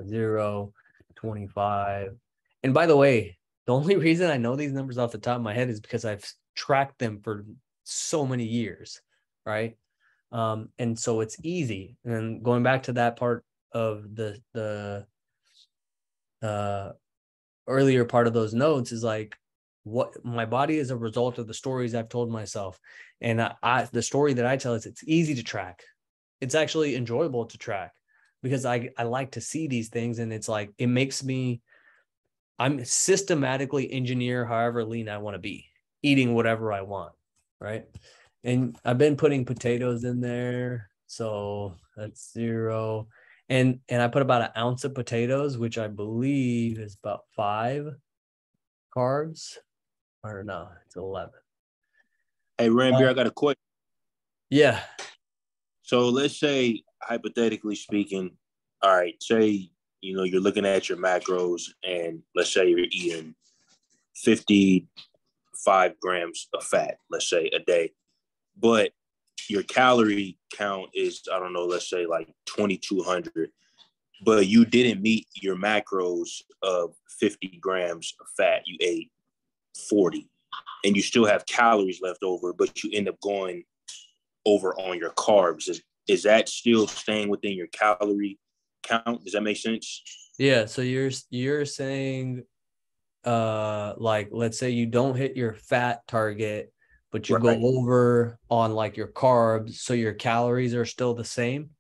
0, 25. And by the way, the only reason I know these numbers off the top of my head is because I've tracked them for so many years, right? And so it's easy. And going back to that part of the earlier part of those notes is like, what my body is a result of the stories I've told myself. And the story that I tell is it's easy to track. It's actually enjoyable to track because I like to see these things, and it's like, it makes me, I'm systematically engineer however lean I want to be, eating whatever I want, right? And I've been putting potatoes in there, so that's 0. And I put about 1 ounce of potatoes, which I believe is about 5 carbs. Or no, it's 11. Hey, Ranbir, I got a question. Yeah. So let's say, hypothetically speaking, all right, say, you're looking at your macros, and let's say you're eating 55 grams of fat, let's say, a day, but your calorie count is, I don't know, let's say like 2,200, but you didn't meet your macros of 50 grams of fat. You ate 40, and you still have calories left over, but you end up going over on your carbs. Is that still staying within your calorie count? Does that make sense? Yeah. So you're saying, like, let's say you don't hit your fat target, but you Right. go over on like your carbs, so your calories are still the same.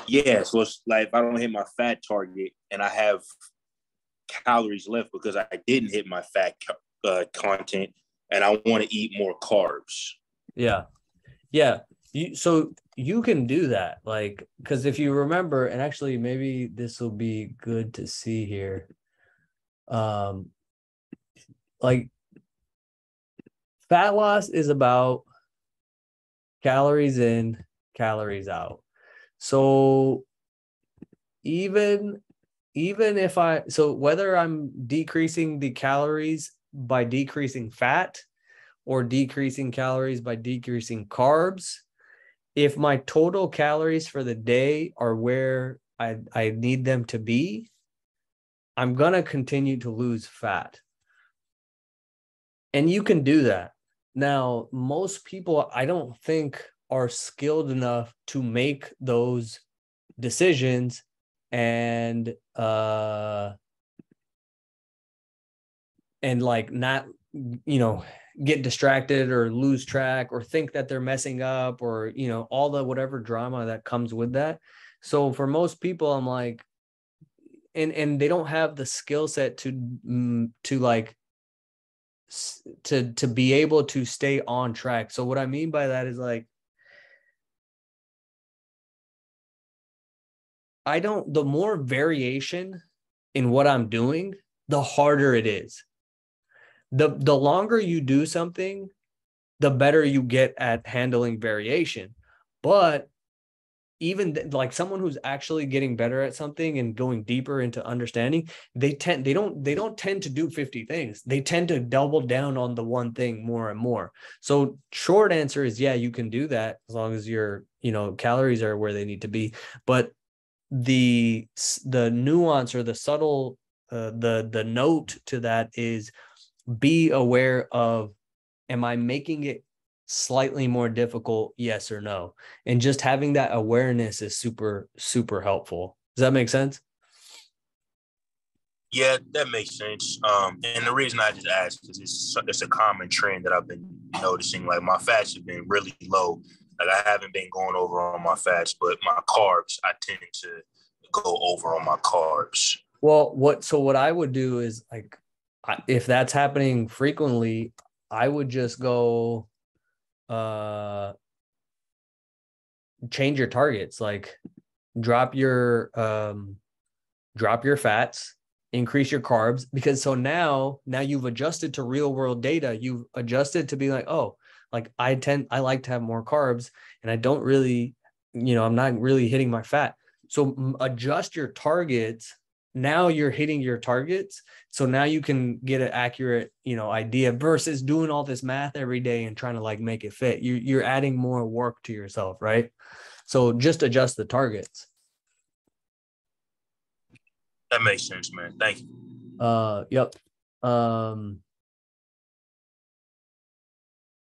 Yeah. So it's like, if I don't hit my fat target and I have calories left because I didn't hit my fat content, and I want to eat more carbs. Yeah. Yeah. So you can do that, like, because if you remember, and actually maybe this will be good to see here. Like, fat loss is about calories in, calories out. So even if whether I'm decreasing the calories by decreasing fat or decreasing calories by decreasing carbs, if my total calories for the day are where I need them to be, I'm going to continue to lose fat. And you can do that. Now, most people, I don't think, are skilled enough to make those decisions and like not, get distracted or lose track or think that they're messing up or, all the whatever drama that comes with that. So for most people, I'm like, and they don't have the skill set to like to be able to stay on track. So what I mean by that is like, the more variation in what I'm doing, the harder it is. The longer you do something, the better you get at handling variation. But even like someone who's actually getting better at something and going deeper into understanding, they don't tend to do 50 things. They tend to double down on the one thing more and more. So short answer is, yeah, you can do that as long as your, calories are where they need to be. But the nuance or the subtle, the note to that is, be aware of, am I making it slightly more difficult? Yes or no. And just having that awareness is super, super helpful. Does that make sense? Yeah, that makes sense. And the reason I just asked is it's a common trend that I've been noticing. Like my fats have been really low. Like I haven't been going over on my fats, but my carbs, I tend to go over on my carbs. Well, what I would do is like, if that's happening frequently, I would just go change your targets, like drop your fats, increase your carbs, because so now you've adjusted to real world data. You've adjusted to be like, oh, like I like to have more carbs and I don't really, I'm not really hitting my fat. So adjust your targets. Now you're hitting your targets. So now you can get an accurate, idea versus doing all this math every day and trying to like make it fit. You're adding more work to yourself, right? So just adjust the targets. That makes sense, man. Thank you. Yep.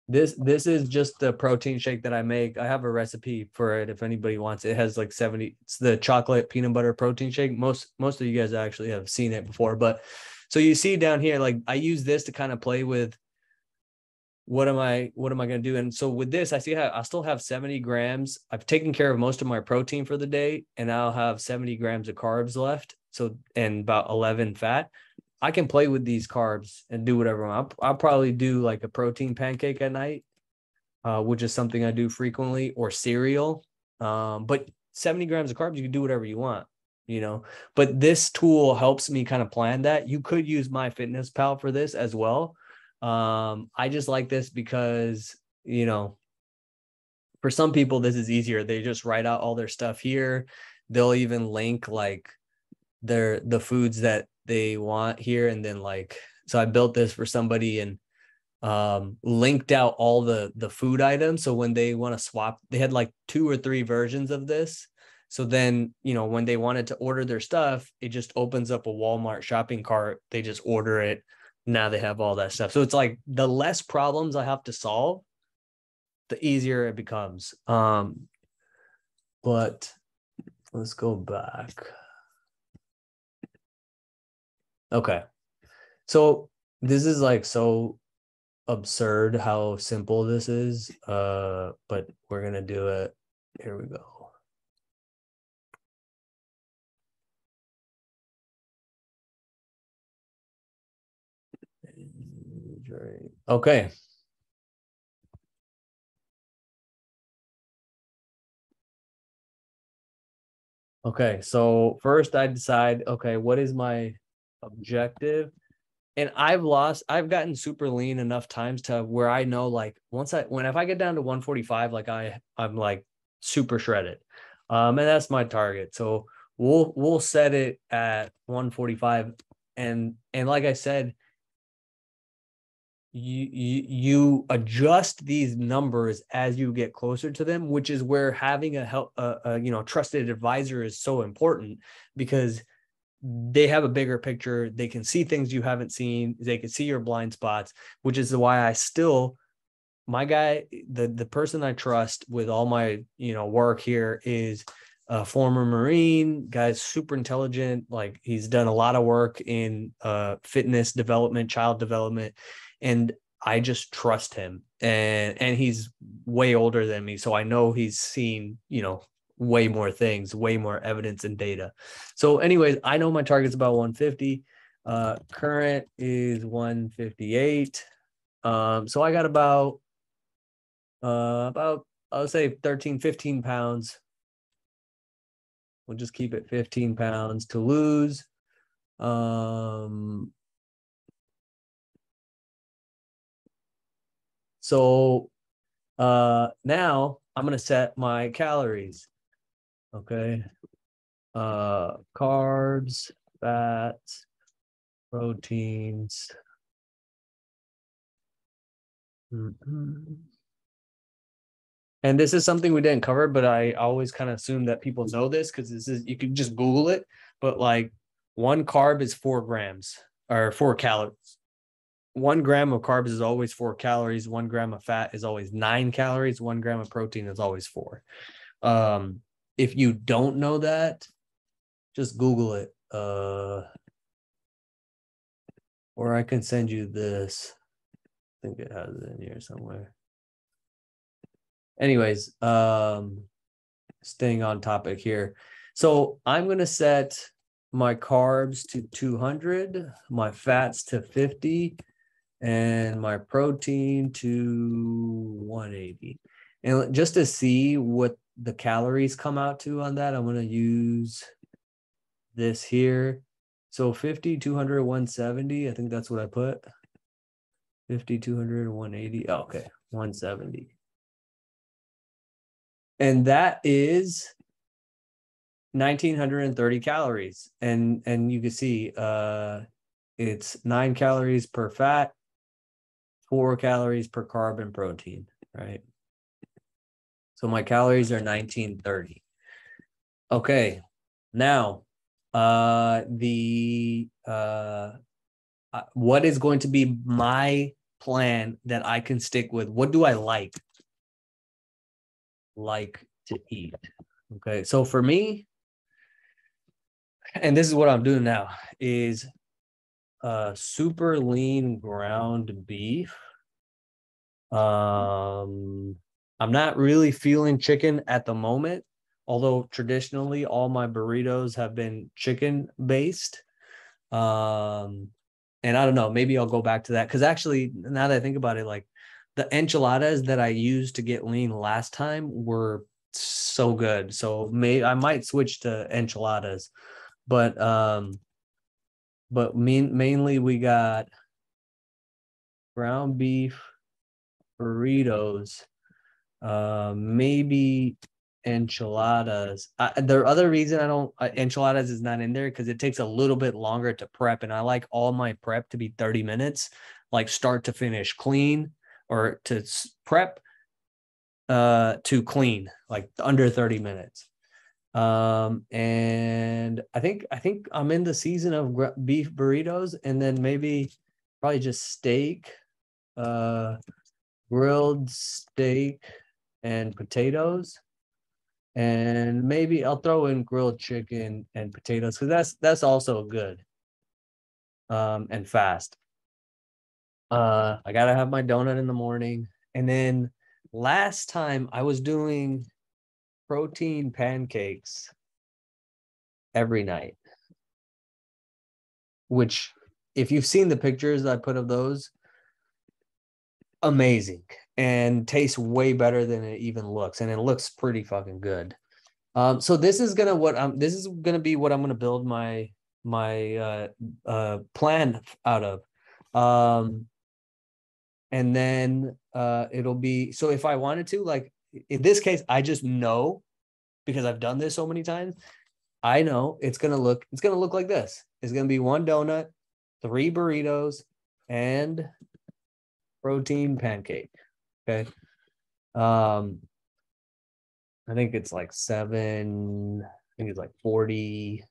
This is just the protein shake that I make. I have a recipe for it if anybody wants it. It has like 70, it's the chocolate peanut butter protein shake. Most of you guys actually have seen it before, but so you see down here, like I use this to kind of play with what am I going to do? And so with this, I still have 70 grams. I've taken care of most of my protein for the day and I'll have 70 grams of carbs left. So, and about 11 fat. I can play with these carbs and do whatever. I'll probably do like a protein pancake at night, which is something I do frequently, or cereal. But 70 grams of carbs, you can do whatever you want, but this tool helps me kind of plan that. You could use MyFitnessPal for this as well. I just like this because, for some people, this is easier. They just write out all their stuff here. They'll even link like the foods that they want here. And then like, so I built this for somebody and linked out all the food items. So when they want to swap, they had like 2 or 3 versions of this. So then, when they wanted to order their stuff, it just opens up a Walmart shopping cart. They just order it. Now they have all that stuff. So it's like the less problems I have to solve, the easier it becomes. But let's go back. Okay. So this is like so absurd how simple this is. But we're going to do it. Here we go. Okay. Okay. So first I decide, okay, what is my objective? And I've gotten super lean enough times to where I know, like if I get down to 145, like I'm like super shredded. And that's my target. So we'll set it at 145. And like I said, you adjust these numbers as you get closer to them, which is where having a trusted advisor is so important, because they have a bigger picture. They can see things you haven't seen. They can see your blind spots, which is why I still, my guy, the person I trust with all my, work here is a former Marine, guy's super intelligent. Like he's done a lot of work in fitness development, child development, and I just trust him. And he's way older than me, so I know he's seen, way more things, way more evidence and data. So anyways, I know my target's about 150. Current is 158. So I got about I'll say 13, 15 pounds. We'll just keep it 15 pounds to lose. So now I'm gonna set my calories. Okay. Carbs, fats, proteins. And this is something we didn't cover, but I always kind of assume that people know this because this is, you can just Google it, but like 1 carb is 4 grams or 4 calories. 1 gram of carbs is always 4 calories. 1 gram of fat is always 9 calories. 1 gram of protein is always 4. If you don't know that, just Google it. Or I can send you this. I think it has it in here somewhere. Anyways, staying on topic here. So I'm going to set my carbs to 200, my fats to 50, and my protein to 180. And just to see what the calories come out to on that, I'm going to use this here. So 50, 200, 170. I think that's what I put. 50, 200, 180. Oh, okay, 170. And that is 1,930 calories. And you can see it's 9 calories per fat, 4 calories per carb and protein, right? So my calories are 1,930. Okay, now what is going to be my plan that I can stick with? What do I like to eat? Okay, so for me, and this is what I'm doing now, is super lean ground beef. I'm not really feeling chicken at the moment, although traditionally all my burritos have been chicken based. And I don't know, maybe I'll go back to that because actually, now that I think about it, like the enchiladas that I used to get lean last time were so good. So I might switch to enchiladas, but mainly we got ground beef, burritos, maybe enchiladas. The other reason I don't enchiladas is not in there because it takes a little bit longer to prep, and I like all my prep to be 30 minutes, like start to finish clean, or to prep to clean, like under 30 minutes. And I think I'm in the season of beef burritos, and then maybe probably just steak, grilled steak and potatoes, and maybe I'll throw in grilled chicken and potatoes because that's also good and fast. I gotta have my donut in the morning, and then last time I was doing protein pancakes every night, which if you've seen the pictures I put of those, amazing and tastes way better than it even looks, and it looks pretty fucking good. So this is gonna be what I'm gonna build my plan out of. And then it'll be, so if I wanted to, like in this case, I just know because I've done this so many times, I know it's gonna look like this. It's gonna be 1 donut, 3 burritos, and protein pancake. Okay. I think it's like 7, I think it's like 40,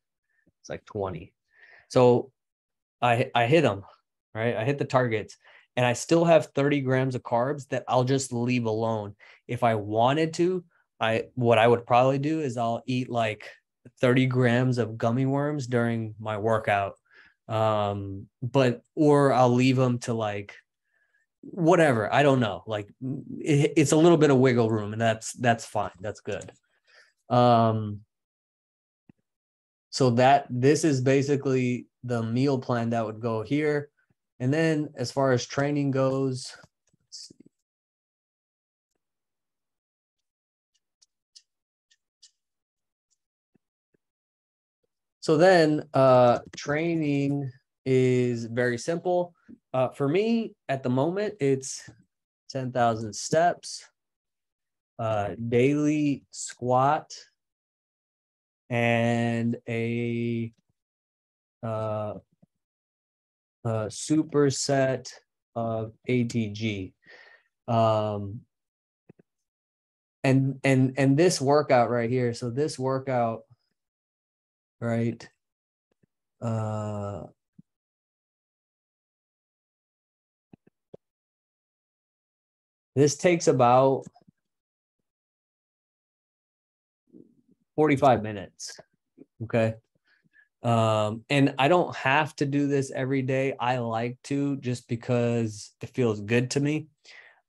it's like 20. So I hit them, right? I hit the targets, and I still have 30 grams of carbs that I'll just leave alone. If I wanted to, what I would probably do is I'll eat like 30 grams of gummy worms during my workout. Or I'll leave them to like whatever. I don't know. Like it's a little bit of wiggle room, and that's fine. That's good. So this is basically the meal plan that would go here. And then as far as training goes, let's see. So then training is very simple. For me at the moment, it's 10,000 steps, daily squat, and a superset of ATG. And this workout right here. So this workout, right? This takes about 45 minutes. Okay. And I don't have to do this every day. I like to, just because it feels good to me.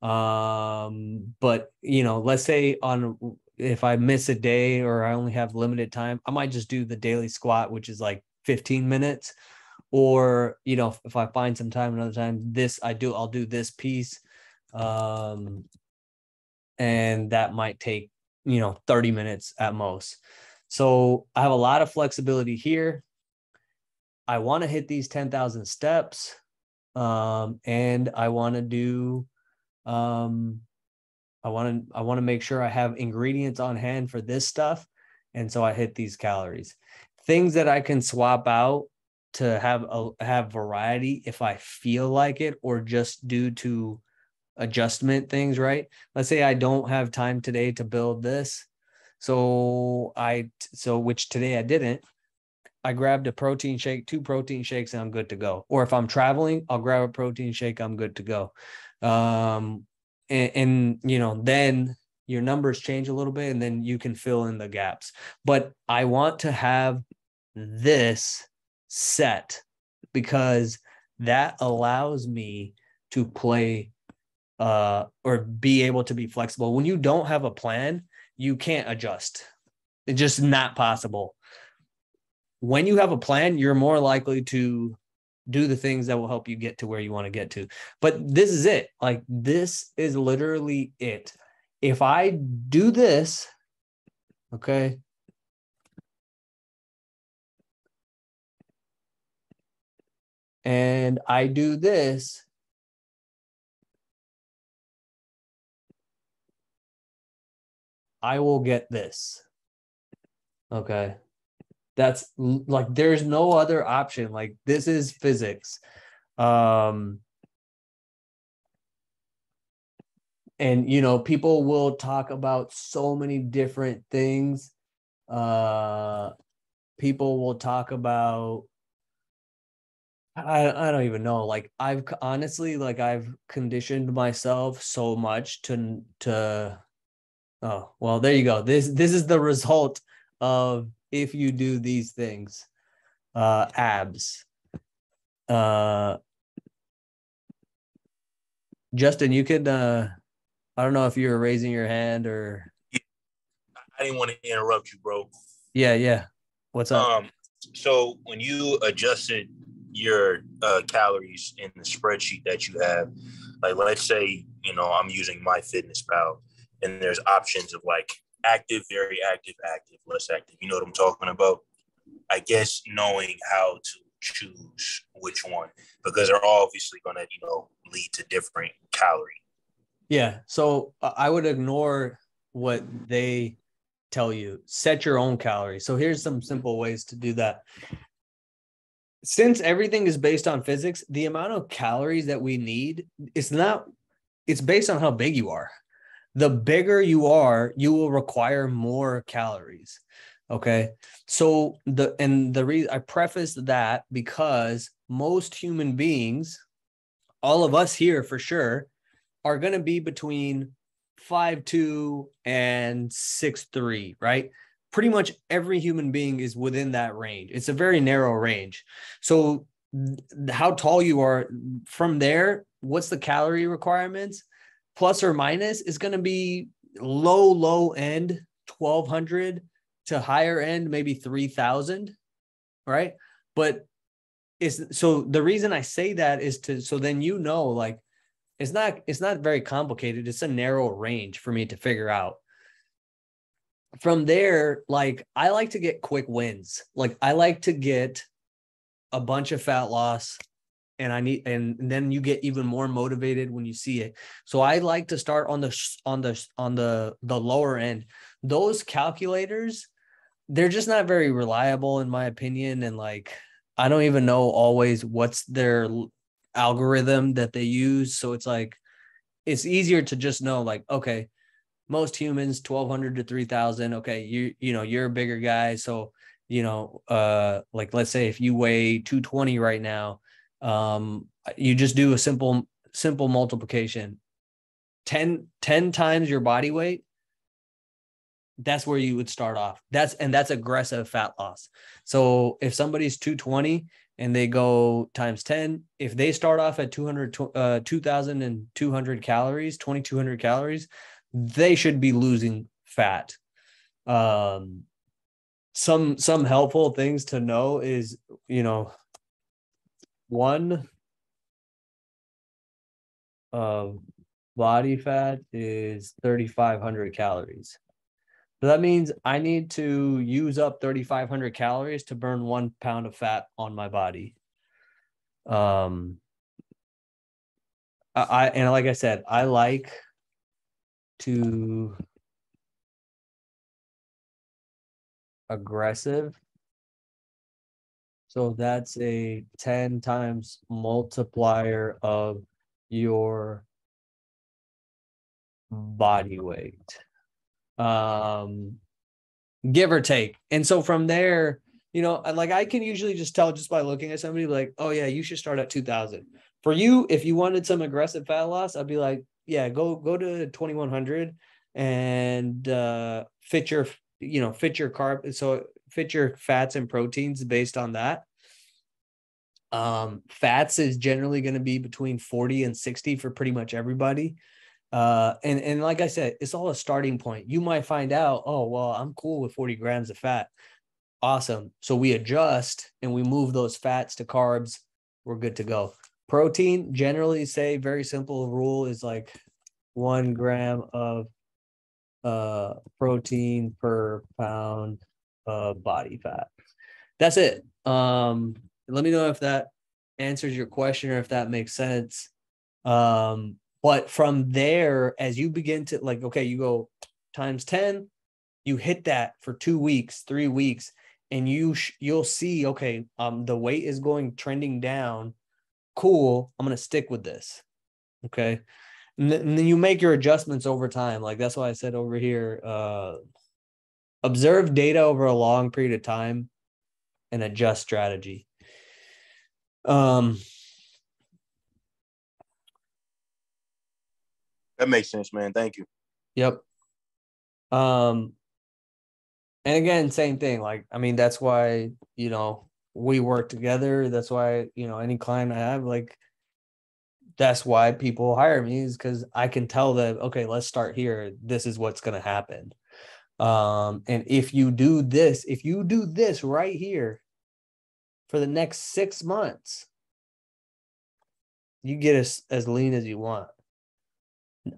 But let's say if I miss a day or I only have limited time, I might just do the daily squat, which is like 15 minutes. Or, if I find some time another time, I'll do this piece. And that might take, 30 minutes at most. So I have a lot of flexibility here. I want to hit these 10,000 steps. And I want to do, I want to make sure I have ingredients on hand for this stuff. And so I hit these calories. Things that I can swap out to have variety if I feel like it, or just due to adjustment things, right? Let's say I don't have time today to build this. Which today I didn't. I grabbed a protein shake, 2 protein shakes, and I'm good to go. Or if I'm traveling, I'll grab a protein shake, I'm good to go. Then your numbers change a little bit, and then you can fill in the gaps. But I want to have this set because that allows me to play or be able to be flexible. When you don't have a plan, you can't adjust. It's just not possible. When you have a plan, you're more likely to do the things that will help you get to where you want to get to. But this is it. Like, this is literally it. If I do this, okay, and I do this, I will get this. Okay. That's like, there's no other option. Like, this is physics. And people will talk about so many different things. People will talk about, I don't even know. Like, I've conditioned myself so much to oh, well, there you go. This is the result of, if you do these things, abs. Justin, you could, I don't know if you were raising your hand or. I didn't want to interrupt you, bro. Yeah. What's up? So when you adjusted your calories in the spreadsheet that you have, like, let's say, I'm using MyFitnessPal, and there's options of like active, very active, less active. You know what I'm talking about? I guess knowing how to choose which one, because they're obviously going to, lead to different calorie. Yeah. So I would ignore what they tell you. Set your own calories. So here's some simple ways to do that. Since everything is based on physics, the amount of calories that we need, it's based on how big you are. The bigger you are, you will require more calories. Okay. So the reason I prefaced that because most human beings, all of us here for sure, are going to be between 5'2" and 6'3", right? Pretty much every human being is within that range. It's a very narrow range. So how tall you are from there, what's the calorie requirements? Plus or minus is going to be low end 1,200 to higher end maybe 3,000, right? But so the reason I say that is so then like it's not very complicated. It's a narrow range for me to figure out. From there, like I like to get quick wins. Like I like to get a bunch of fat loss, and then you get even more motivated when you see it. So I like to start on the lower end. Those calculators, they're just not very reliable in my opinion, and like I don't even know always what's their algorithm that they use. So it's like it's easier to just know like, okay, most humans 1,200 to 3,000. Okay, you're a bigger guy, so like let's say if you weigh 220 right now, you just do a simple multiplication. 10 times your body weight. That's where you would start off. That's aggressive fat loss. So if somebody's 220 and they go times 10, if they start off at 2,200 calories, 2,200 calories, they should be losing fat. Some helpful things to know is, one body fat is 3,500 calories. So that means I need to use up 3,500 calories to burn 1 pound of fat on my body. And like I said, I like to aggressive. So that's a 10 times multiplier of your body weight. Give or take. And so from there, like I can usually just tell just by looking at somebody like, oh yeah, you should start at 2,000. For you, if you wanted some aggressive fat loss, I'd be like, yeah, go to 2,100 and fit your carb. So fit your fats and proteins based on that. Fats is generally going to be between 40 and 60 for pretty much everybody. And like I said, it's all a starting point. You might find out, oh, well, I'm cool with 40 grams of fat. Awesome. So we adjust and we move those fats to carbs. We're good to go. Protein, generally say very simple rule is like 1 gram of protein per pound of body fat. That's it. Let me know if that answers your question or if that makes sense. But from there, as you begin to like, okay, you go times 10, you hit that for 2 weeks, 3 weeks, and you'll see, okay, the weight is trending down. Cool. I'm going to stick with this. Okay. And then you make your adjustments over time. Like that's why I said over here, observe data over a long period of time and adjust strategy. That makes sense, man. Thank you. Yep. And again, same thing. Like, I mean, that's why, we work together. That's why, any client I have, like, that's why people hire me is because I can tell them, okay, let's start here. This is what's going to happen. And if you do this right here for the next 6 months, you get as lean as you want.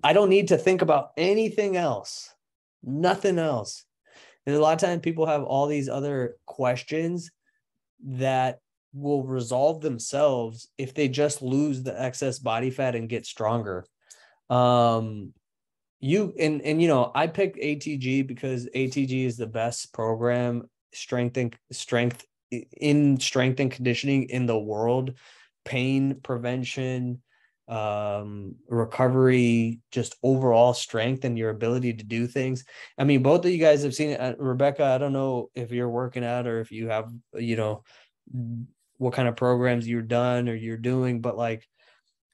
I don't need to think about anything else, nothing else. And a lot of times people have all these other questions that will resolve themselves if they just lose the excess body fat and get stronger. I picked ATG because ATG is the best program strength and conditioning in the world. Pain prevention, recovery, just overall strength and your ability to do things. I mean, both of you guys have seen it. Rebecca, I don't know if you're working out or if you have, what kind of programs you're done or you're doing, but like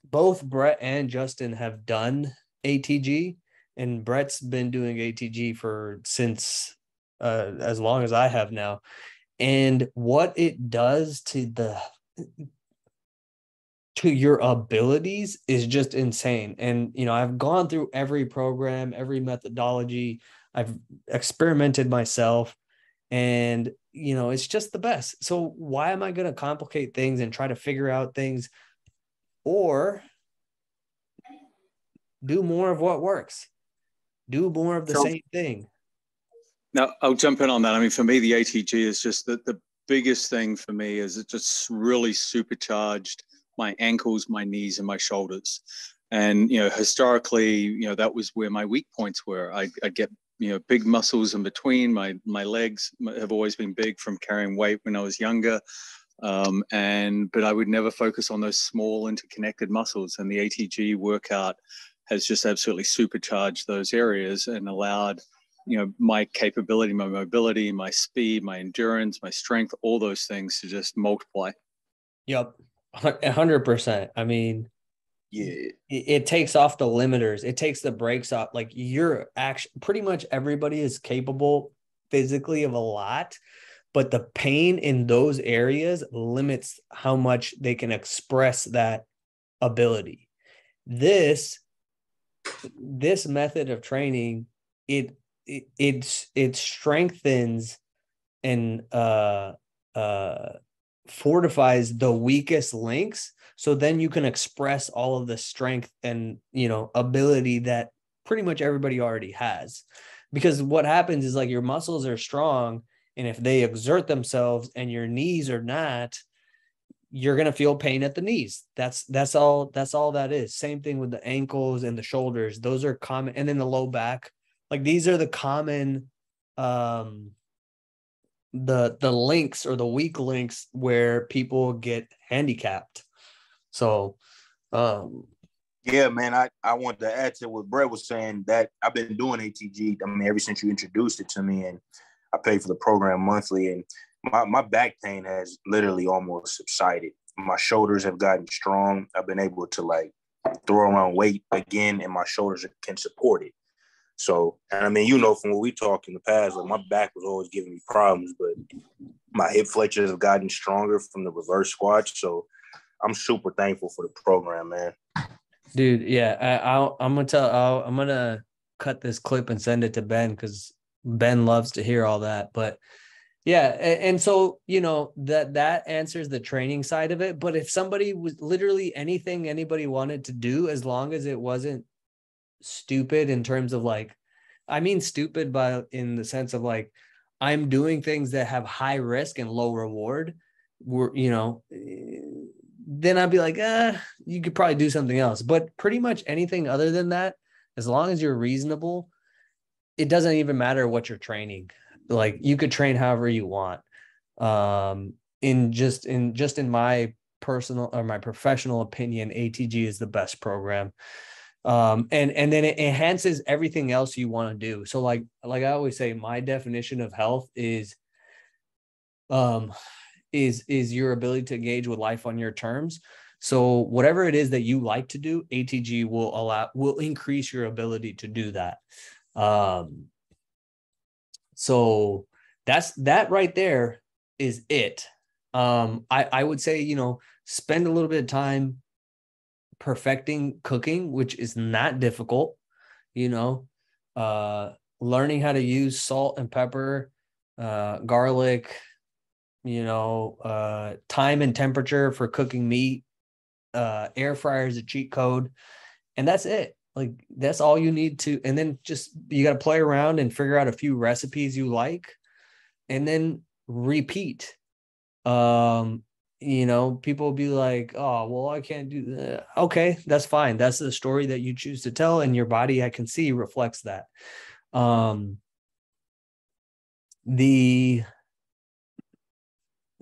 both Brett and Justin have done ATG, and Brett's been doing ATG since as long as I have now. And what it does to your abilities is just insane. And, I've gone through every program, every methodology. I've experimented myself, and, it's just the best. So why am I going to complicate things and try to figure out things, or do more of what works? Do more of the same thing. Now, I'll jump in on that. I mean, for me, the ATG is just the biggest thing for me is it just really supercharged my ankles, my knees, and my shoulders. And, historically, that was where my weak points were. I get, big muscles in between. My legs have always been big from carrying weight when I was younger. But I would never focus on those small interconnected muscles. And the ATG workout has just absolutely supercharged those areas and allowed, my capability, my mobility, my speed, my endurance, my strength, all those things to just multiply. Yep. 100%. I mean, yeah, it takes off the limiters. It takes the brakes off. Like pretty much everybody is capable physically of a lot, but the pain in those areas limits how much they can express that ability. This method of training, it strengthens and fortifies the weakest links, so then you can express all of the strength and ability that pretty much everybody already has. Because what happens is, like, your muscles are strong, and if they exert themselves and your knees are not, you're going to feel pain at the knees. That's all that is. Same thing with the ankles and the shoulders. Those are common. And then the low back, like, these are the common, the links or the weak links where people get handicapped. So, yeah, man, I wanted to add to what Brett was saying, that I've been doing ATG. I mean, ever since you introduced it to me, and I pay for the program monthly, and my back pain has literally almost subsided. My shoulders have gotten strong. I've been able to, like, throw around weight again, and my shoulders can support it. So, and I mean, from what we talked in the past, like, my back was always giving me problems, but my hip flexors have gotten stronger from the reverse squats. So I'm super thankful for the program, man. Dude, yeah, I'm gonna cut this clip and send it to Ben, because Ben loves to hear all that. But yeah, and so that answers the training side of it. But if somebody was literally anything anybody wanted to do, as long as it wasn't stupid in terms of, like, I mean stupid in the sense of, like, I'm doing things that have high risk and low reward, then I'd be like, you could probably do something else. But pretty much anything other than that, as long as you're reasonable, it doesn't even matter what you're training. Like, you could train however you want. In my personal or my professional opinion, ATG is the best program. And then it enhances everything else you want to do. So like I always say, my definition of health is your ability to engage with life on your terms. So whatever it is that you like to do, ATG will increase your ability to do that. So that right there is it. I would say, spend a little bit of time perfecting cooking, which is not difficult, learning how to use salt and pepper, garlic, time and temperature for cooking meat, air fryer is a cheat code, and that's it. Like, that's all you need to, and then you got to play around and figure out a few recipes you like, and then repeat. People will be like, oh, well, I can't do that. Okay, that's fine. That's the story that you choose to tell, and your body, I can see, reflects that. There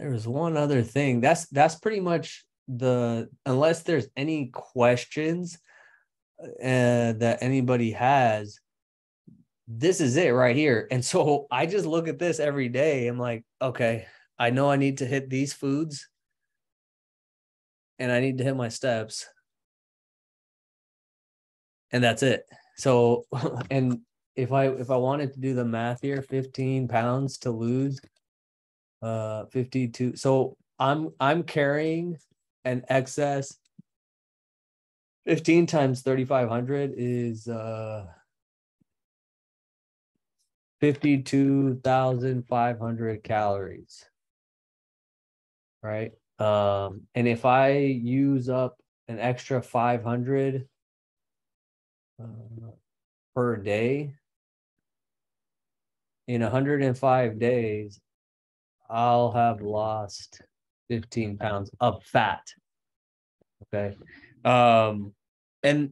was one other thing. That's pretty much unless there's any questions that anybody has, this is it right here. And so I just look at this every day. I'm like, okay, I know I need to hit these foods and I need to hit my steps. And that's it. So, and if I wanted to do the math here, 15 pounds to lose, 52. So I'm carrying an excess. 15 times 3,500 is 52,500 calories, right? And if I use up an extra 500 per day, in 105 days, I'll have lost 15 pounds of fat. Okay. And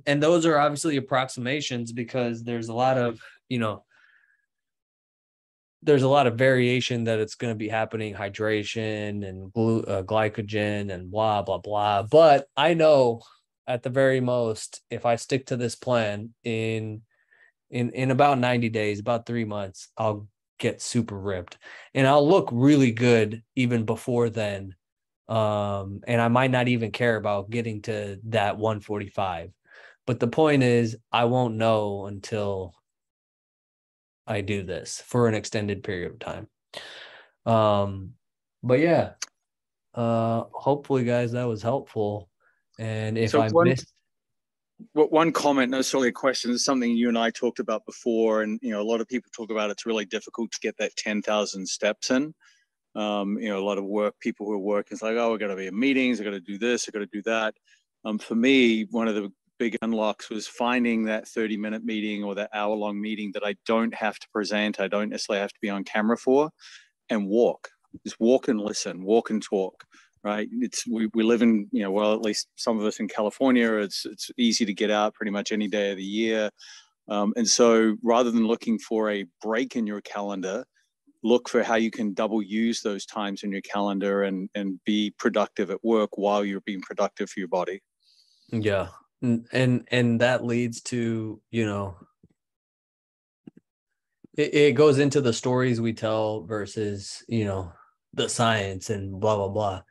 those are obviously approximations because there's a lot of, there's a lot of variation that it's going to be happening, hydration and glycogen and blah, blah, blah. But I know at the very most, if I stick to this plan in about 90 days, about 3 months, I'll get super ripped and I'll look really good even before then. And I might not even care about getting to that 145. But the point is, I won't know until I do this for an extended period of time. But yeah, hopefully, guys, that was helpful. And if I missed one comment, not necessarily a question, is something you and I talked about before, and a lot of people talk about it's really difficult to get that 10,000 steps in. A lot of work, people who are working, it's like, oh, we've got to be in meetings, I've got to do this, I've got to do that. For me, one of the big unlocks was finding that 30-minute meeting or that hour-long meeting that I don't have to present, I don't necessarily have to be on camera for, and walk. Just walk and listen, walk and talk, right? We live in, well, at least some of us in California, it's easy to get out pretty much any day of the year. And so rather than looking for a break in your calendar, look for how you can double use those times in your calendar and be productive at work while you're being productive for your body. Yeah. And that leads to, it goes into the stories we tell versus, the science and blah, blah, blah.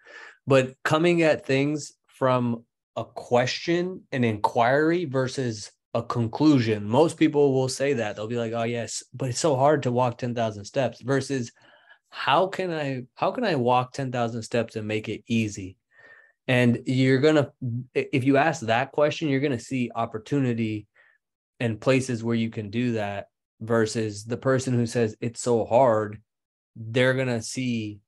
But coming at things from a question, an inquiry versus a conclusion. Most people will say that. They'll be like, oh, yes, but it's so hard to walk 10,000 steps versus how can I walk 10,000 steps and make it easy? And if you ask that question, you're going to see opportunity and places where you can do that versus the person who says it's so hard. They're going to see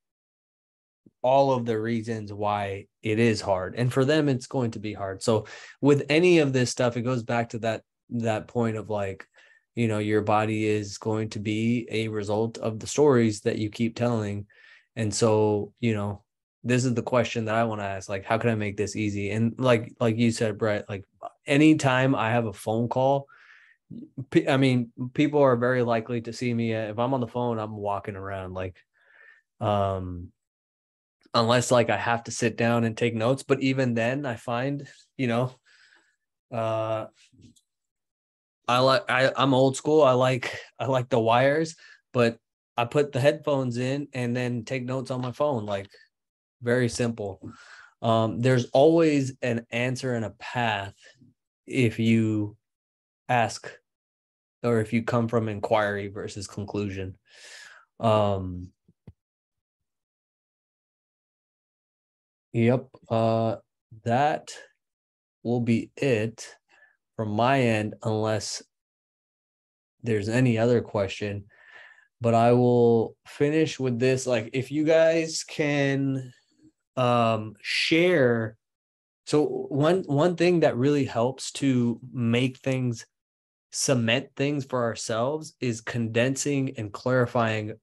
all of the reasons why it is hard. And for them, it's going to be hard. So with any of this stuff, it goes back to that point of like, your body is going to be a result of the stories that you keep telling. And so, this is the question that I want to ask, like, how can I make this easy? And like you said, Brett, like anytime I have a phone call, I mean, people are very likely to see me. If I'm on the phone, I'm walking around like, unless like I have to sit down and take notes. But even then I find, I'm old school. I like the wires, but I put the headphones in and then take notes on my phone. Like, very simple. There's always an answer and a path if you ask or if you come from inquiry versus conclusion. Yep. That will be it from my end, unless there's any other question. But I will finish with this. Like, if you guys can share. So one thing that really helps to make things, cement things for ourselves, is condensing and clarifying,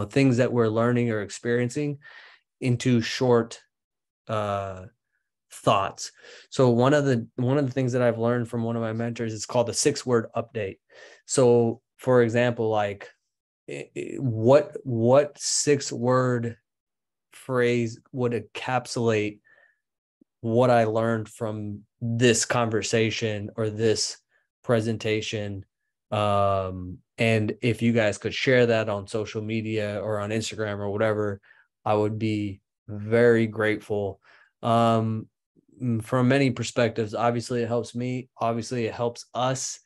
things that we're learning or experiencing into short thoughts. So one of the things that I've learned from one of my mentors is called the 6-word update. So for example, like what 6-word phrase would encapsulate what I learned from this conversation or this presentation. And if you guys could share that on social media or on Instagram or whatever, I would be very grateful. From many perspectives, obviously it helps me. Obviously it helps us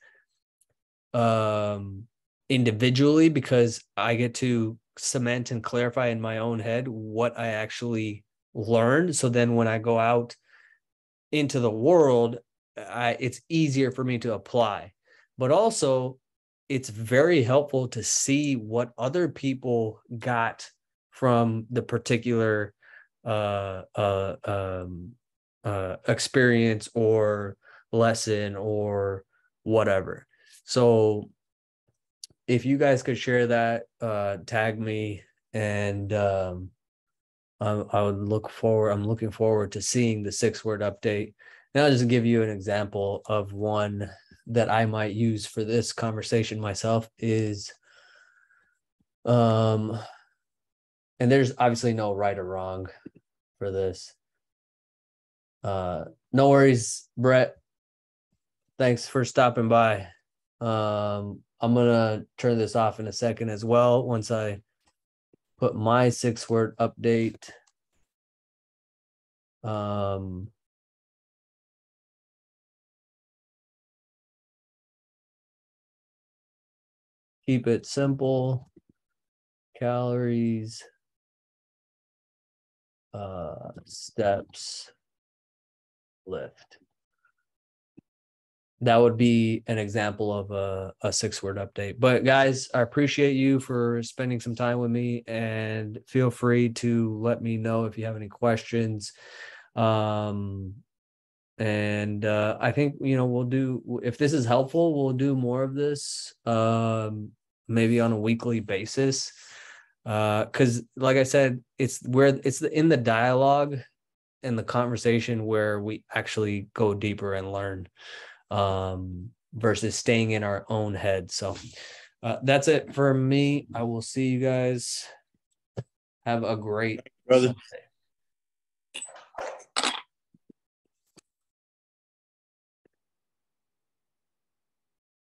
individually, because I get to cement and clarify in my own head what I actually learned. So then when I go out into the world, it's easier for me to apply. But also, it's very helpful to see what other people got from the particular experience or lesson or whatever. So if you guys could share that, tag me, and I would look forward. I'm looking forward to seeing the 6-word update. And I'll just give you an example of one that I might use for this conversation myself is, and there's obviously no right or wrong for this. No worries, Brett. Thanks for stopping by. I'm gonna turn this off in a second as well once I put my 6-word update. Keep it simple. Calories, steps, lift. That would be an example of a 6-word update. But guys, I appreciate you for spending some time with me, and feel free to let me know if you have any questions. And I think, we'll do, if this is helpful, we'll do more of this, maybe on a weekly basis. Because like I said, it's in the dialogue and the conversation where we actually go deeper and learn, versus staying in our own head. So that's it for me. I will see you guys. Have a great brother. Sunday.